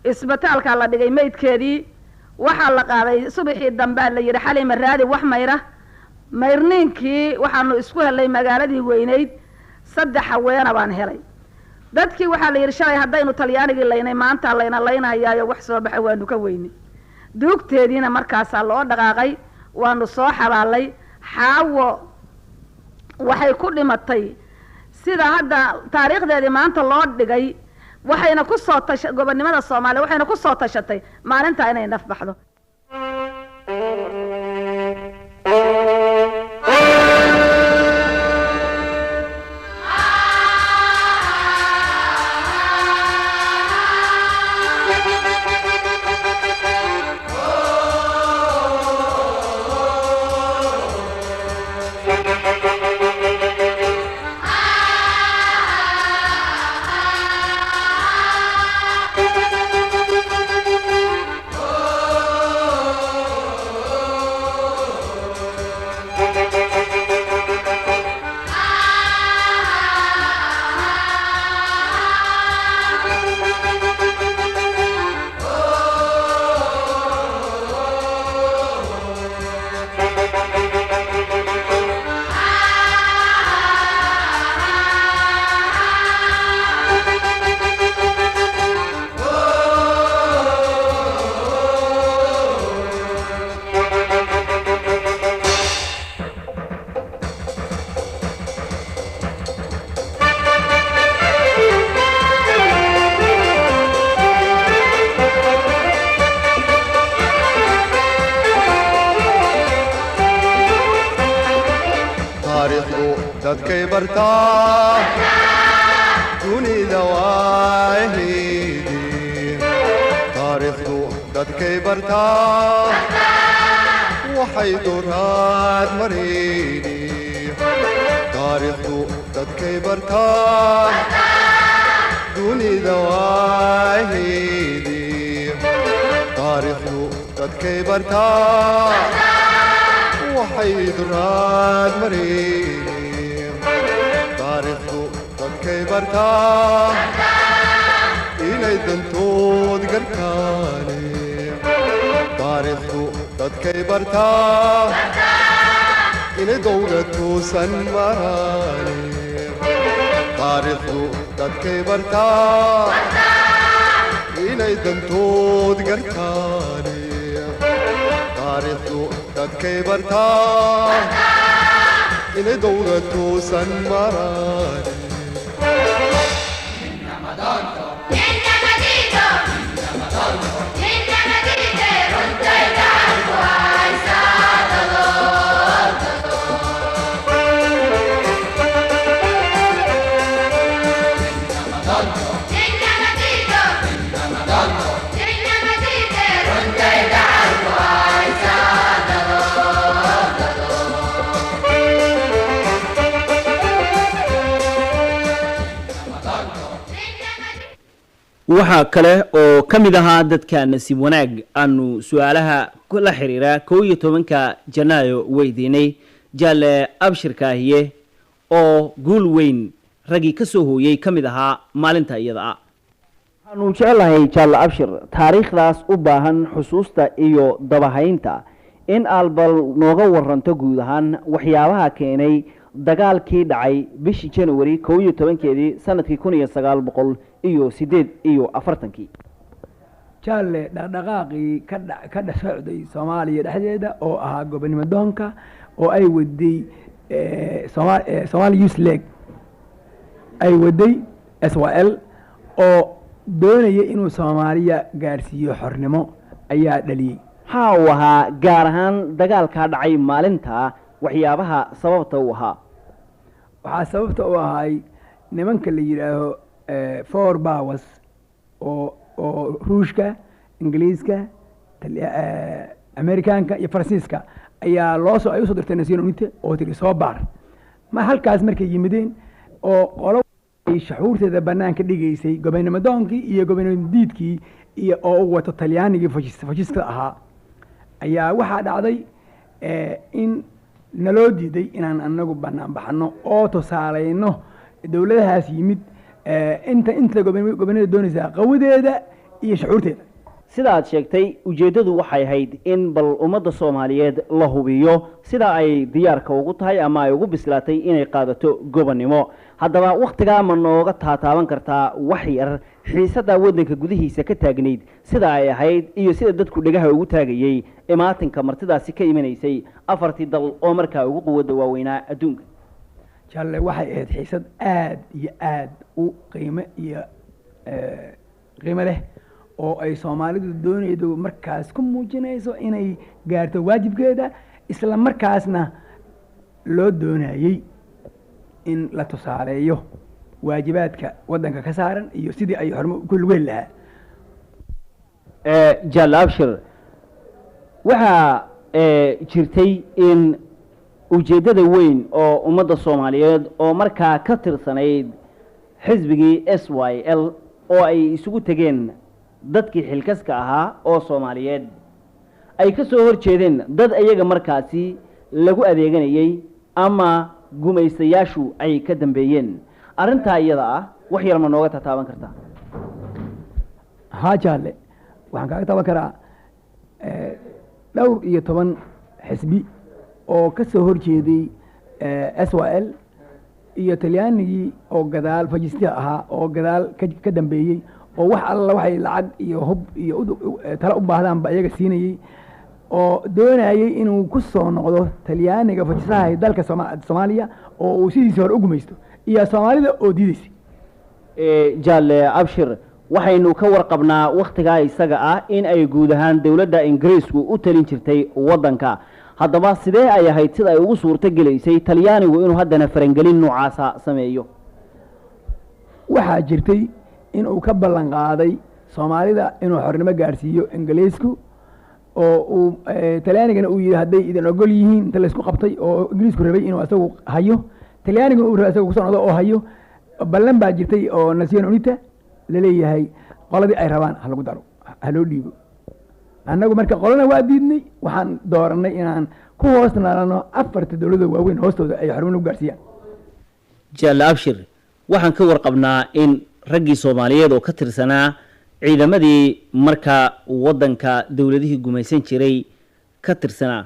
isbitaalka la dhigay meydkeedii waxa la qaaday subaxii dambe la yiri xalay maraadi wax mayra mayrniinkii waxaanu isku helay magaaladii weynayd 3 haweena baan helay. dadkii waxa la yiri shalay hadaynu Talyaanigii laynay maanta layna laynayaayo wax soo baxay waanu ka weynay. duugteediina markaas loo dhaqaaqay waanu soo xabaalay. xaawo waxay ku dhimatay sida hadda taariikhdeedii maanta loo dhigay waxayna ku soo tashay gobonnimada Soomaaliya waxayna ku soo tashatay maalinta inay naf baxdo. Oh taariikhdu dadkay bartaa dunida waaheedii taariikhdu dadkay bartaa waxay duraad mareeni taariikhdu dadkay bartaa dunida waaheedii taariikhdu dadkay bartaa waxay duraad mareeni taariikhdu dadkay bartaa inay dantood gartaane taariikhdu dadkay bartaa inay dowga tuusan maraane taariikhdu dadkay bartaa inay dantood gartaane taariikhdu dadkay bartaa inay dowga tuusan maraane waxaa kale oo ka mid ahaa dadka nasiib wanaag aanu su-aalaha la xiriira 11 janaayo weydiinay jaalle abshir kaahiye oo guul weyn raggii ka soo hooyey ka mid ahaa maalinta iyada ah waxaanu jecelahay jaalle abshir taariikhdaas u baahan xusuusta iyo dabahaynta in albal nooga waranto guud ahaan waxyaabaha keenay dagaalkii dhacay bishii January 11keedii sanadkii 1948 jaalle dhaqdhaqaaqii ka dhasocday Soomaaliya dhexdeeda oo ahaa gobonimo doonka oo ay waday Somali Youth League ay waday SYL oo doonaya inuu Soomaaliya gaarsiiyo xornimo ayaa dhaliyay uu ahaa gaar ahaan dagaalka dhacay maalinta waxyaabaha sababta u ahaa waxaa sababta u ahay nimanka la yiraaho four powers oo ruushka ingiriiska amerikaanka iyo faransiiska ayaa ay u soo dirtay National Unity oo tiri soo baar ma halkaas markay yimideen oo qolo ay shucuurteeda banaanka dhigaysay gobonimo doonkii iyo gobonimo diidkii iyo oo wato Talyaanigii fashiska ahaa ayaa waxaa dhacday in naloo diiday inaan anagu banaan baxno oo tusaaleyno dawladahaas yimid inta gobonimada doonaysa qawadeeda iyo shucuurteeda sida aad sheegtay ujeedadu waxay ahayd in bal ummadda Soomaaliyeed la hubiyo sida ay diyaarka ugu tahay ama ay ugu bislaatay inay qaadato gobonimo haddaba waqtiga ma nooga taataaban kartaa wax yar xiisada wadanka gudihiisa ka taagneyd sida ay ahayd iyo sida dadku dhigaha ugu taagayay imaatinka martidaasi ka imanaysay afartii dal oo markaa ugu quwada waaweynaa adduunka jaalle waxay ahayd xiisad aad iyo aad u qiimo leh oo ay Soomaalidu doonaydo markaas ku muujinayso inay gaarto waajibkeeda isla markaasna loo doonayay in la tusaaleeyo waajibaadka wadanka ka saaran iyo sidii ay xormo ku lug lahaa jaalle abshir waxaa jirtay in ujeedada weyn oo ummadda Soomaaliyeed oo markaa ka tirsanayd xisbigii SYL oo ay isugu tageen dadkii xilkaska ahaa oo Soomaaliyeed ay ka soo horjeedeen dad ayaga markaasi lagu adeeganayay ama gumaystayaashu ay ka dambeeyeen arinta iyada ah wax yar ma nooga tataaban kartaa jaalle waxaan kaaga taban karaa dhowr iyo 10 xisbi oo ka soo horjeeday SYL iyo Talyaanigii oo gadaal fajista ahaa oo gadaal ka dambeeyay oo wax alla waxay lacag iyo hub iyo tala u baahdaan ba iyaga siinayay oo doonayay inuu ku soo noqdo Talyaaniga fajisaha dalka Soomaaliya oo uu sidiisa hor u gumaysto iyo Soomaalida oo diidaysay jaalle abshir waxaynu ka warqabnaa waqtiga isaga ah in ay guud ahaan dawladda Ingiriisku u talin jirtay wadanka haddaba sidee ay ahayd sida ay ugu suurto gelaysay talyaanigu inuu haddana farangelin noocaasa sameeyo? waxaa jirtay inuu ka ballan qaaday soomaalida inuu xornimo gaarsiiyo ingiliisku oo uu talyaanigana uu yidhi hadday idin ogol yihiin inta laysku qabtay oo ingiliisku rabay inuu isagu hayo talyaaniguna uu rabay isagu kusoo noqdo oo hayo ballan baa jirtay oo Nazione Unite laleeyahay qoladii ay rabaan ha lagu daro ha loo dhiibo. annagu marka qolana waa diidnay, waxaan dooranay inaan ku hoos naalano afarta dowladda waaweyn hoostooda ay xornimo gaarsiiyaan. Jaalle Abshir, waxaan ka warqabnaa in raggii Soomaaliyeed oo ka tirsanaa ciidamadii marka wadanka dawladihii gumaysan jiray ka tirsanaa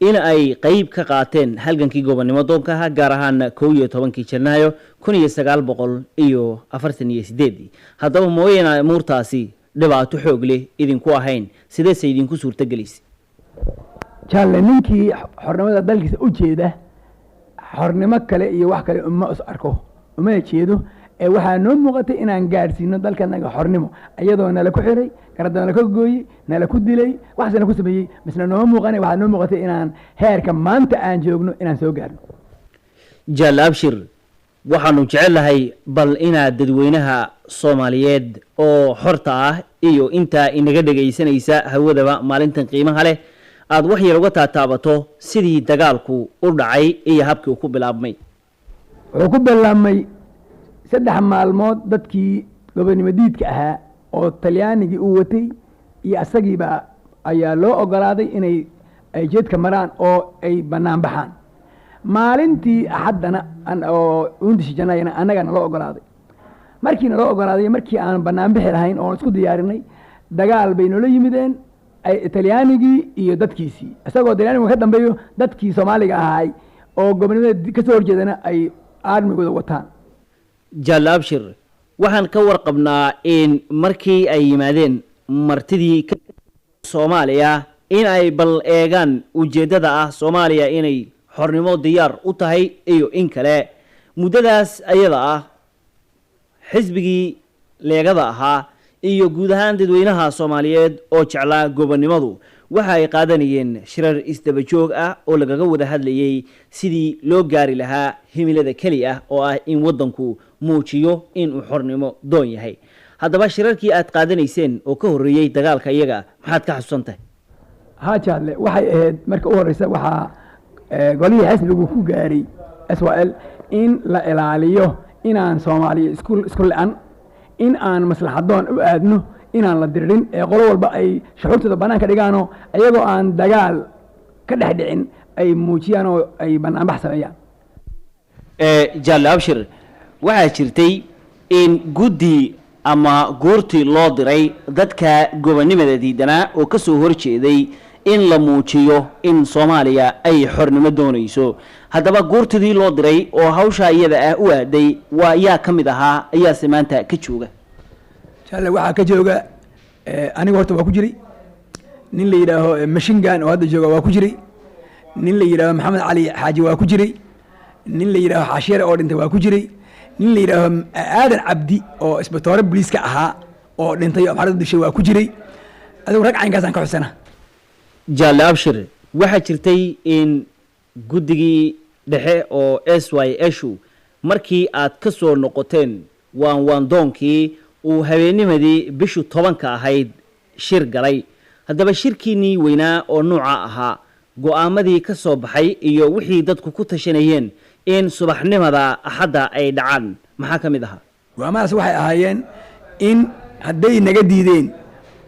in ay qayb ka qaateen halgankii gobonnimo doonka ahaa, gaar ahaan 11 Janaayo 1948. haddaba mooyana muurtaasi dhibaato xoog leh idinku ahayn, sideese idinku suurto gelisay? jaalle, ninkii xornimada dalkiisa u jeeda xornimo kale iyo wax kale uma arko, uma jeedo. waxaa noo muuqatay inaan gaadhsiino dalkanaga xornimo iyadoo nala ku xiray, garada nala ka gooyey, nala ku dilay, waxaasna ku sameeyey, misna noo muuqanay. waxaa noo muuqatay inaan heerka maanta aan joogno inaan soo gaarno. Jaalle Abshir, waxaanu jecelahay bal inaad dadweynaha Soomaaliyeed oo xorta ah iyo inta inaga dhagaysanaysa hawadaba maalintan qiimaha leh aad wax yar uga taataabato sidii dagaalku u dhacay iyo habkii uu ku bilaabmay. wuxuu ku bilaabmay 3 maalmood dadkii gobonnimo diidka ahaa oo talyaanigii uu watay iyo asagiiba ayaa loo ogolaaday inay ay jeedka maraan oo ay bannaan baxaan. maalintii axaddana oo 11 Janaayana annagana loo ogolaaday. markiina loo ogolaaday, markii aan bannaan bixi lahayn oo isku diyaarinay, dagaal bay noola yimideen talyaanigii iyo dadkiisii, isagoo talyaanigu ka dambeeyo dadkii Soomaaliga ahaay oo gobonnimada ka soo horjeedana ay armigooda wataan. Jaalle Abshir, waxaan ka warqabnaa in markii ay yimaadeen martidii Soomaaliya in ay bal eegaan ujeedada ah Soomaaliya inay xornimo diyaar u tahay iyo in kale. muddadaas ayada ah xisbigii leegada ahaa iyo guud ahaan dadweynaha Soomaaliyeed oo jeclaa gobonnimadu waxa ay qaadanayeen shirar isdaba joog ah oo lagaga wada hadlayay sidii loo gaari lahaa himilada kaliya oo ah in wadanku muujiyo in uu xornimo doon yahay. haddaba shirarkii aad qaadanayseen oo ka horeeyay dagaalka iyaga maxaad ka xasuusantahay? jaalle, waxay ahayd marka u horeysa waxaa golihii xisbigu ku gaaray SYL in la ilaaliyo inaan Soomaaliya isku la'an, in aan maslaxadoon u aadno, inaan la dirin ee qolo walba ay shucuurtooda banaanka dhigaano iyagoo aan dagaal ka dhex dhicin ay muujiyaan oo ay banaanbax sameeyaan. Jaalle Abshir, waxaa jirtay in guddi ama goortii loo diray dadka gobonnimada diidanaa oo ka soo horjeeday in la muujiyo in Soomaaliya ay xornimo doonayso. haddaba goortidii loo diray oo hawsha iyada ah u aaday waa yaa ka mid ahaa, ayaase maanta ka jooga? jaalle, waxaa ka jooga aniga horta waa ku jiray, nin la yidhaaho Mashingan oo hadda jooga waa ku jiray, nin la yidhaaho Maxamed Cali Xaaji waa ku jiray, nin la yidhaaho Xaashiire oo dhintay waa ku jiray, nin la yidhaaho Aadan Cabdi oo isbitoore booliiska ahaa oo dhintay oo xarada dishay waa ku jiray. adigu rag caynkaasaan ka xusana. Jaalle Abshir, waxaa jirtay in guddigii dhexe oo SYL markii aad ka soo noqoteen waandoonkii uu habeennimadii bishu 10 ahayd shir galay. haddaba shirkiinnii weynaa oo nooca ahaa, go'aamadii ka soo baxay iyo wixii dadku ku tashanayeen in subaxnimada axadda ay dhacaan maxaa ka mid ahaa? go'aamadaas waxay ahaayeen in hadday naga diideen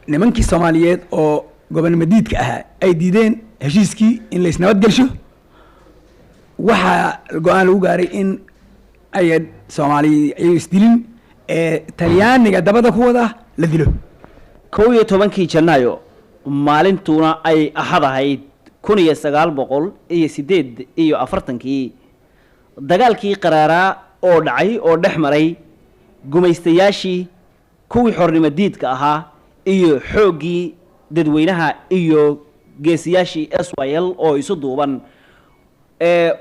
nimankii Soomaaliyeed oo gobonnimo diidka ahaa ay diideen heshiiskii in la isnabad gelsho, waxaa go'aan lagu gaaray in ay Soomaaliya ay isdilin ee talyaaniga dabada ku wada la dilo. 11 Janaayo maalintuna ay axad ahayd 1948 dagaalkii qaraaraa oo dhacay oo dhex maray gumaystayaashii kuwii xornimo diidka ahaa iyo xooggii dadweynaha iyo geesiyaashii SYL oo isu duuban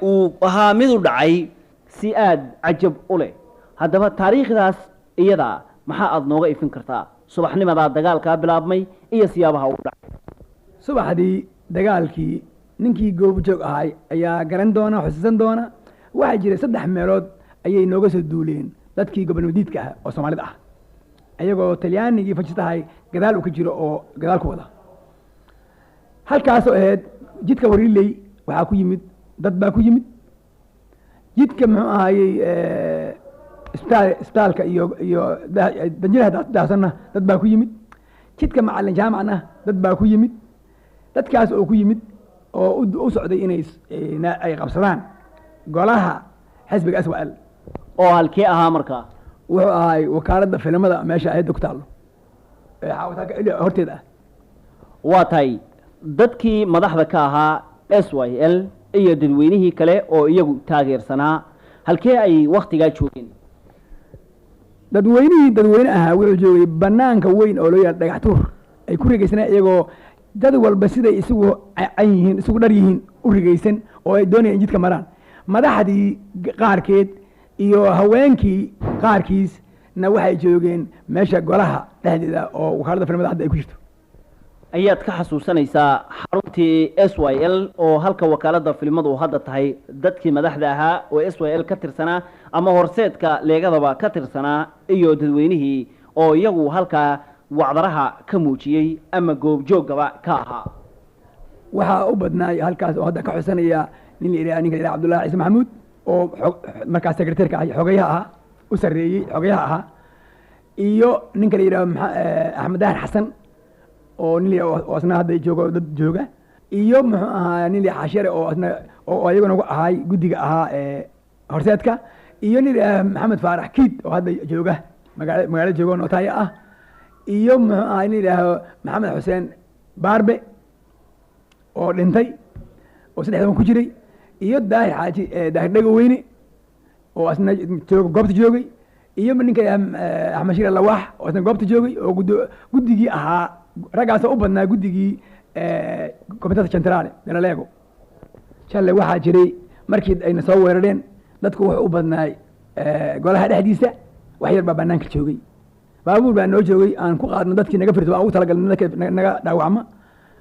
uu ahaa mid u dhacay si aad cajab u leh. haddaba taariikhdaas iyada maxaa aad nooga ifin kartaa? subaxnimadaa dagaalkaa bilaabmay iyo siyaabaha u dhacay. subaxdii dagaalkii ninkii goobujoog ahay ayaa garan doona xusuusan doona waxaa jira 3 meelood ayay nooga soo duuleen dadkii gobonimadiidka ah oo Soomaalida ah ayagoo talyaanigii fajitahay gadaal u ka jiro oo gadaal ku wada halkaas oo ahayd jidka Wariley waxaa ku yimid dad baa ku yimid jidka muxuu ahaayey isbitaalka iyo danjiraha daasana dad baa ku yimid jidka macallin jaamacna dad baa ku yimid dadkaas oo ku yimid oo u socday inay ay qabsadaan golaha xisbiga SWL oo halkee ahaa markaa wuxuu ahay wakaaladda filimada meesha ay dogtaalo horteeda waa tahay dadkii madaxda ka ahaa SYL iyo dadweynihii kale oo iyagu taageersanaa halkee ay waqtigaa joogeen dadweyne ahaa wuxuu joogay banaanka weyn oo loo yahay dhagax tuur ay ku rigaysanaa iyagoo dad walba siday isugu can yihiin isugu dhar yihiin u rigaysan oo ay doonayaan jidka maraan madaxdii qaarkeed iyo haweenkii qaarkiisna waxay joogeen meesha golaha dhexdeeda oo wakaaladda filimada hadda ay ku jirto ayaad ka xasuusanaysaa xaruntii SYL oo halka wakaaladda filimadu hadda tahay dadkii madaxda ahaa oo SYL ka tirsanaa ama horseedka leegadaba ka tirsanaa iyo dadweynihii oo iyagu halkaa wacdaraha ka muujiyey ama goobjoogaba ka ahaa waxaa u badnaay halkaas oo hadda ka xusanaya ninka la yidhaha Cabdullaahi Ciise Maxamuud oo markaas sekretarka ah xogayaha ahaa u sarreeyey xogayaha ahaa iyo ninka la yidhaha Axmed Dahir Xasan oo nin oo asna hadda jooga dad jooga iyo muxuu ahaa nin la xashare oo asna oo ayaguna ugu ahay guddiga ahaa horseedka iyo nin Maxamed Faarax Kiid oo hadda jooga magaalada jooga Nootaaya ah iyo muxuu ahaa nin la Maxamed Xuseen Baarbe oo dhintay oo 3 ku jiray iyo Daahir Xaaji Daahir Dhagaweyne oo asna jooga goobta joogay iyo ninka Axmed Shire Lawaax oo asna goobta joogay oo guddigii ahaa raggaas u badnaa guddigii komitada centrale Galileo shalay waxaa jiray markii ayna soo weerareen dadku wuxuu u badnaay golaha dhexdiisa wax yar baa banaanka joogay baabuur baa noo joogay aan ku qaadno dadkii naga firto aan ugu talagalnay dadka naga dhaawacma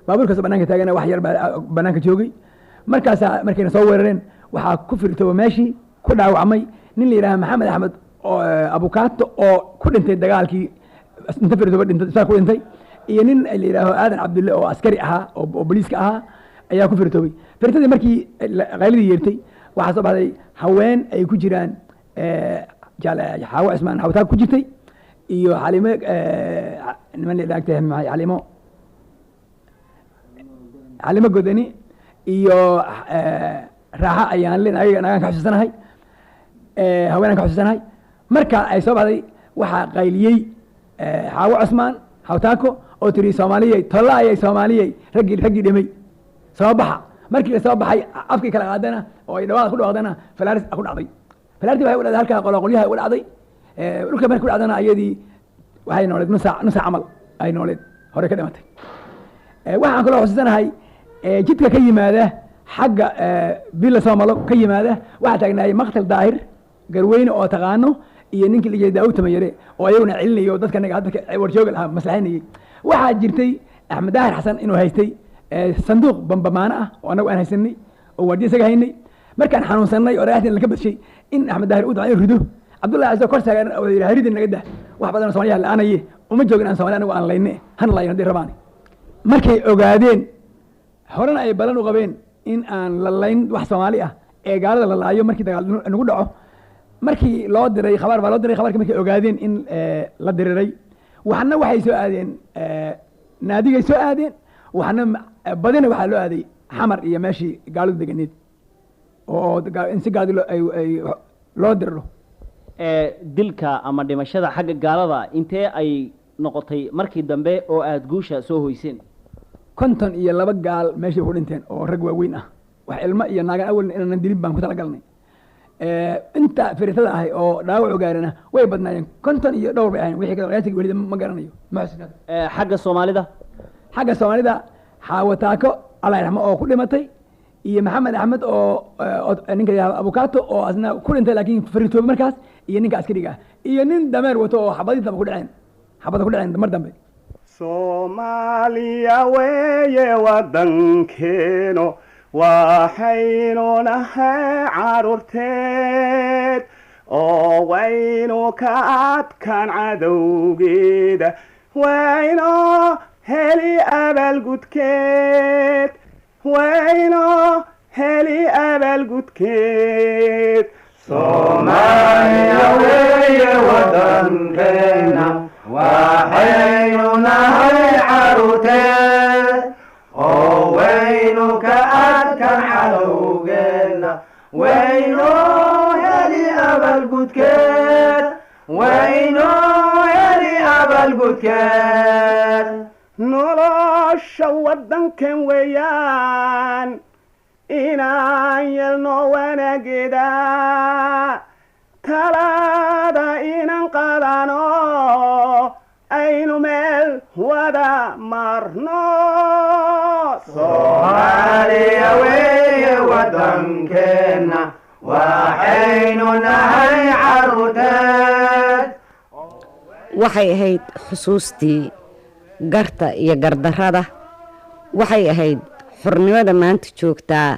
baabuurkaas banaanka taagana wax yar baa banaanka joogay markaas markayna soo weerareen waxaa ku firto meeshii ku dhaawacmay nin la yiraahdo Maxamed Axmed oo abukaato oo ku dhintay dagaalkii inta firto dhintay ku dhintay iyo nin la yiraahdo Aadan Cabdulle oo askari ahaa oo booliiska ahaa ayaa ku firtoobay firtadii markii qayladii yeertay waxaa soo baxday haween ay ku jiraan Xaawo Cismaan Xawtaag ku jirtay iyo Xalimo niman la yiraahdo Xalimo Godani iyo raaxa ayaan leen ayaga ka xasuusanahay haweenan ka xasuusanahay marka ay soo baxday waxaa qayliyey Xaawo Cismaan Xawtaako oo tiri Soomaaliyay tolaayay Soomaaliyay raggii dhimay soo baxa markii la soo baxay afkii kala qaadana oo ay dhawaad ku dhawaadana falaaris ku dhacday falaarti waxay u dhacday halka qolyaha u dhacday dhulka markii ku dhacdana ayadii waxay nooleed nus camal ay nooleed hore ka dhimatay waxaan kaloo xasuusanahay jidka ka yimaada xagga bila Soomalo ka yimaada waxa taagnaay maqtal daahir garweyne oo taqaano iyo ninkii lijeeda Daawud Tamayare oo ayaguna cilinayo dadka naga hadda warjooga lahaa maslaxinayay waxaa jirtay Axmed Dahir Xasan inuu haystay sanduuq bambamaana ah oo anagu aan haysanay oo waardiye isaga haynay markaan xanuunsanay oo raahtin la ka badshay in Axmed Dahir uu dacay rido Cabdullaahi Ciise kor saagan oo yiraahdo ridin naga dah wax badan Soomaaliya la'aanaye uma joogin aan Soomaaliya anagu aan leeyne han laayno dir rabaan markay ogaadeen horena ay balan u qabeen in aan la layn wax Soomaali ah ee gaalada la laayo markii dagaal nagu dhaco markii loo diray khabarka markay ogaadeen in la diriray waxna waxay soo aadeen naadigay soo aadeen waxna badina waxaa loo aaday xamar iyo meeshii gaaladu deganeed oo in si gaadi loo diriro dilka ama dhimashada xagga gaalada intee ay noqotay markii dambe oo aad guusha soo hoyseen 52 gaal meeshay ku dhinteen oo rag waaweyn ah wax ilmo iyo naagan awal inaan dilin baan ku talagalnay inta firitada ahay oo dhaawac gaarana way badnaayeen 50 iyo dhowr bay ahayn wixii kale qiyaasiga weli ma garanayo ma xasuusnaa xagga Soomaalida Xaawo Taako Allah yarxamo oo ku dhimatay iyo Maxamed Axmed oo ninka yahay abukaato oo asna ku dhintay laakiin firitoob markaas iyo ninka askariga iyo nin dameer wato oo xabadda ku dhaceen mar dambe Soomaaliya weeye wadankeeno waxaynu nahay carruurteed oo waynu ka adkaan cadowgeeda wayno heli abaalgudkeed wayno heli abaalgudkeed Soomaaliya weeye waddankeena waxaynu nahay carruurteed oo waynu ka adkaan cadowgeena wayno heli abaalgudkeed wayno heli abaalgudkeed nolosha waddankan weeyaan inaan yeelno wanaageeda talaada inaan qaadano aynu meel wada marno Soomaaliya weeye waddankeena waxaynu nahay carruurteed waxay ahayd xusuustii garta iyo gardarrada waxay ahayd xornimada maanta joogtaa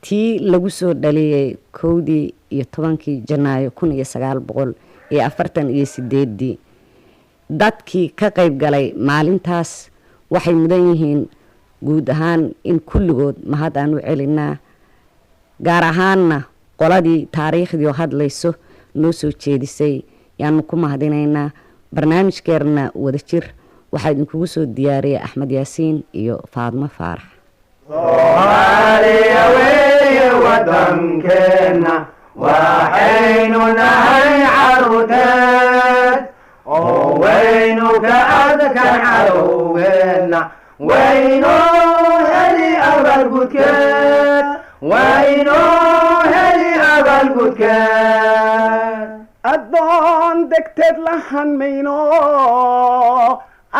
tii lagu soo dhaliyey 11 Janaayo 1948 dadkii ka qayb galay maalintaas waxay mudan yihiin guud ahaan in kulligood mahad aan u celinaa gaar ahaanna qoladii taariikhdii oo hadlayso noo soo jeedisay yaanu ku mahadinaynaa barnaamijkeerna wadajir waxaa idinkugu soo diyaariyay Axmed Yaasiin iyo Faadmo Faarax Soomaaliya weeye waddankeena waxaynu nahay carruurteed oo waynu ka adkaan cadowgeena wayno heli abaalgudkeed wayno heli abaalgudkeed addoon degteed lahan mayno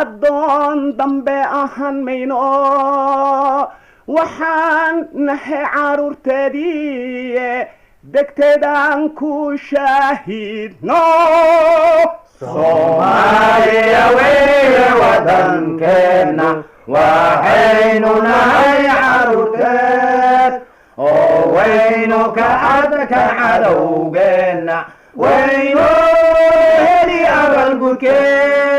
addoon dambe ahan mayno waxaan nahay carruurteedii degteedaan ku shaahidno Soomaaliya weeye waddankeena waxaynu nahay carruurteed oo waynu ka adkaan cadowgeena wayno heli abaalgudkeed